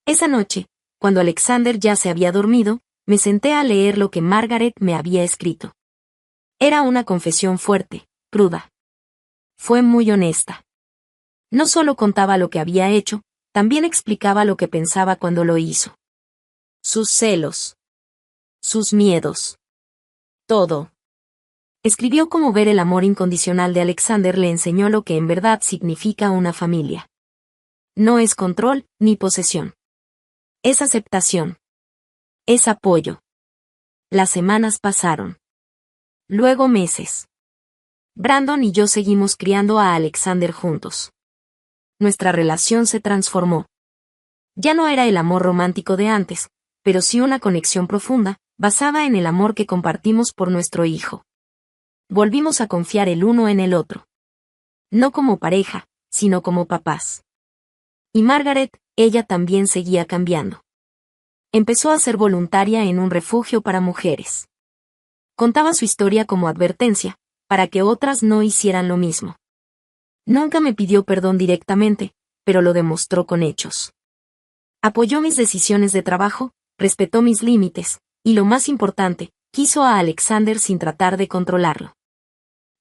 Esa noche, cuando Alexander ya se había dormido, me senté a leer lo que Margaret me había escrito. Era una confesión fuerte, cruda. Fue muy honesta. No solo contaba lo que había hecho, también explicaba lo que pensaba cuando lo hizo. Sus celos. Sus miedos. Todo. Escribió cómo ver el amor incondicional de Alexander le enseñó lo que en verdad significa una familia. No es control, ni posesión. Es aceptación. Es apoyo. Las semanas pasaron. Luego meses. Brandon y yo seguimos criando a Alexander juntos. Nuestra relación se transformó. Ya no era el amor romántico de antes, pero sí una conexión profunda, basada en el amor que compartimos por nuestro hijo. Volvimos a confiar el uno en el otro. No como pareja, sino como papás. Y Margaret, ella también seguía cambiando. Empezó a ser voluntaria en un refugio para mujeres. Contaba su historia como advertencia, para que otras no hicieran lo mismo. Nunca me pidió perdón directamente, pero lo demostró con hechos. Apoyó mis decisiones de trabajo, respetó mis límites, y lo más importante, quiso a Alexander sin tratar de controlarlo.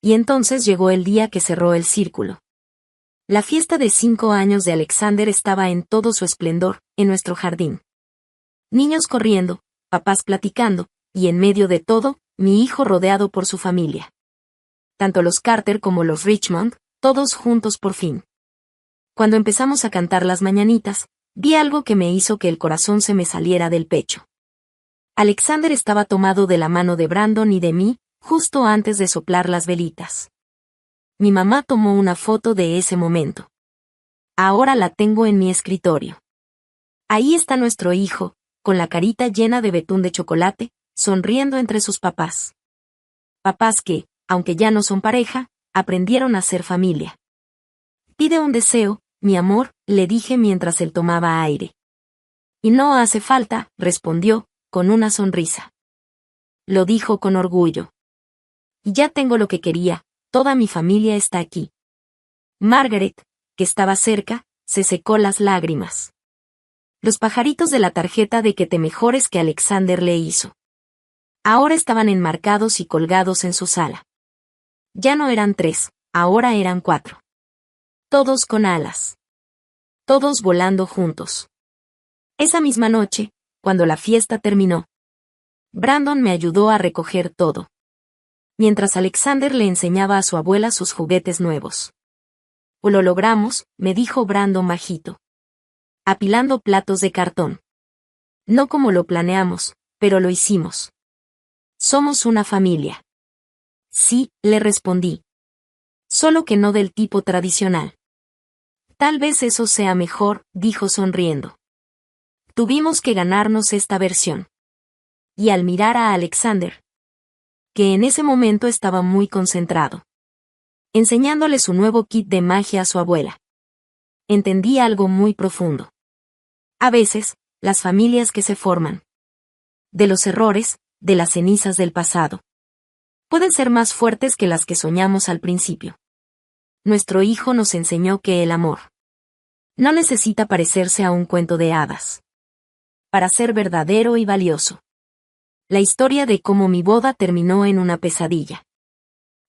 Y entonces llegó el día que cerró el círculo. La fiesta de 5 años de Alexander estaba en todo su esplendor, en nuestro jardín. Niños corriendo, papás platicando, y en medio de todo, mi hijo rodeado por su familia. Tanto los Carter como los Richmond, todos juntos por fin. Cuando empezamos a cantar las mañanitas, vi algo que me hizo que el corazón se me saliera del pecho. Alexander estaba tomado de la mano de Brandon y de mí, justo antes de soplar las velitas. Mi mamá tomó una foto de ese momento. Ahora la tengo en mi escritorio. Ahí está nuestro hijo, con la carita llena de betún de chocolate, sonriendo entre sus papás. Papás que, aunque ya no son pareja, aprendieron a ser familia. Pide un deseo, mi amor, le dije mientras él tomaba aire. Y no hace falta, respondió, con una sonrisa. Lo dijo con orgullo. Ya tengo lo que quería, toda mi familia está aquí. Margaret, que estaba cerca, se secó las lágrimas. Los pajaritos de la tarjeta de que te mejores que Alexander le hizo. Ahora estaban enmarcados y colgados en su sala. Ya no eran 3, ahora eran 4. Todos con alas. Todos volando juntos. Esa misma noche, cuando la fiesta terminó, Brandon me ayudó a recoger todo. Mientras Alexander le enseñaba a su abuela sus juguetes nuevos. O lo logramos, me dijo Brandon bajito. Apilando platos de cartón. No como lo planeamos, pero lo hicimos. Somos una familia. Sí, le respondí. Solo que no del tipo tradicional. Tal vez eso sea mejor, dijo sonriendo. Tuvimos que ganarnos esta versión. Y al mirar a Alexander, que en ese momento estaba muy concentrado, enseñándole su nuevo kit de magia a su abuela, entendí algo muy profundo. A veces, las familias que se forman, de los errores, de las cenizas del pasado, pueden ser más fuertes que las que soñamos al principio. Nuestro hijo nos enseñó que el amor no necesita parecerse a un cuento de hadas para ser verdadero y valioso. La historia de cómo mi boda terminó en una pesadilla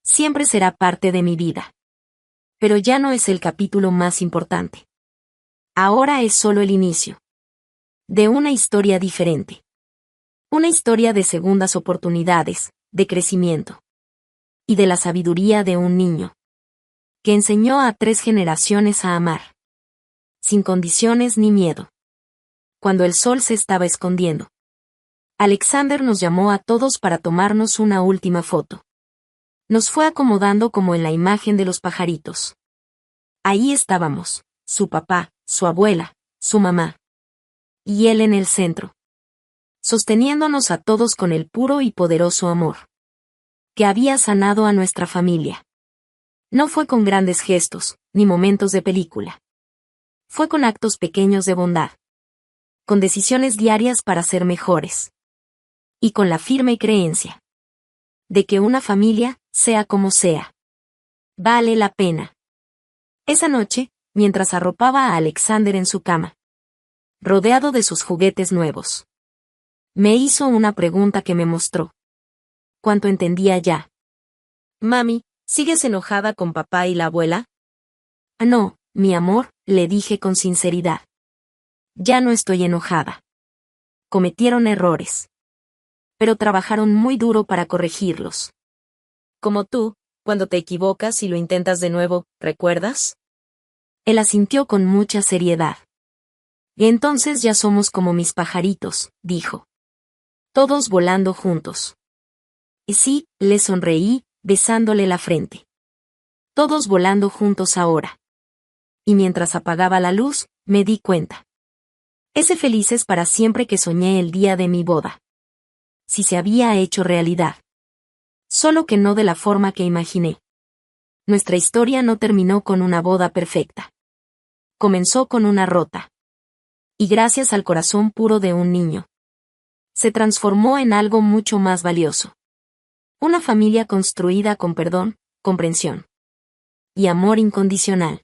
siempre será parte de mi vida. Pero ya no es el capítulo más importante. Ahora es solo el inicio de una historia diferente. Una historia de segundas oportunidades, de crecimiento. Y de la sabiduría de un niño que enseñó a 3 generaciones a amar. Sin condiciones ni miedo. Cuando el sol se estaba escondiendo, Alexander nos llamó a todos para tomarnos una última foto. Nos fue acomodando como en la imagen de los pajaritos. Ahí estábamos, su papá, su abuela, su mamá. Y él en el centro. Sosteniéndonos a todos con el puro y poderoso amor que había sanado a nuestra familia. No fue con grandes gestos, ni momentos de película. Fue con actos pequeños de bondad. Con decisiones diarias para ser mejores. Y con la firme creencia de que una familia, sea como sea, vale la pena. Esa noche, mientras arropaba a Alexander en su cama, rodeado de sus juguetes nuevos, me hizo una pregunta que me mostró cuánto entendía ya. Mami, ¿sigues enojada con papá y la abuela? No, mi amor, le dije con sinceridad. Ya no estoy enojada. Cometieron errores. Pero trabajaron muy duro para corregirlos. Como tú, cuando te equivocas y lo intentas de nuevo, ¿recuerdas? Él asintió con mucha seriedad. Y entonces ya somos como mis pajaritos, dijo. Todos volando juntos. Y sí, le sonreí, besándole la frente. Todos volando juntos ahora. Y mientras apagaba la luz, me di cuenta. Ese felices para siempre que soñé el día de mi boda. Si se había hecho realidad. Solo que no de la forma que imaginé. Nuestra historia no terminó con una boda perfecta. Comenzó con una rota. Y gracias al corazón puro de un niño. Se transformó en algo mucho más valioso. Una familia construida con perdón, comprensión y amor incondicional.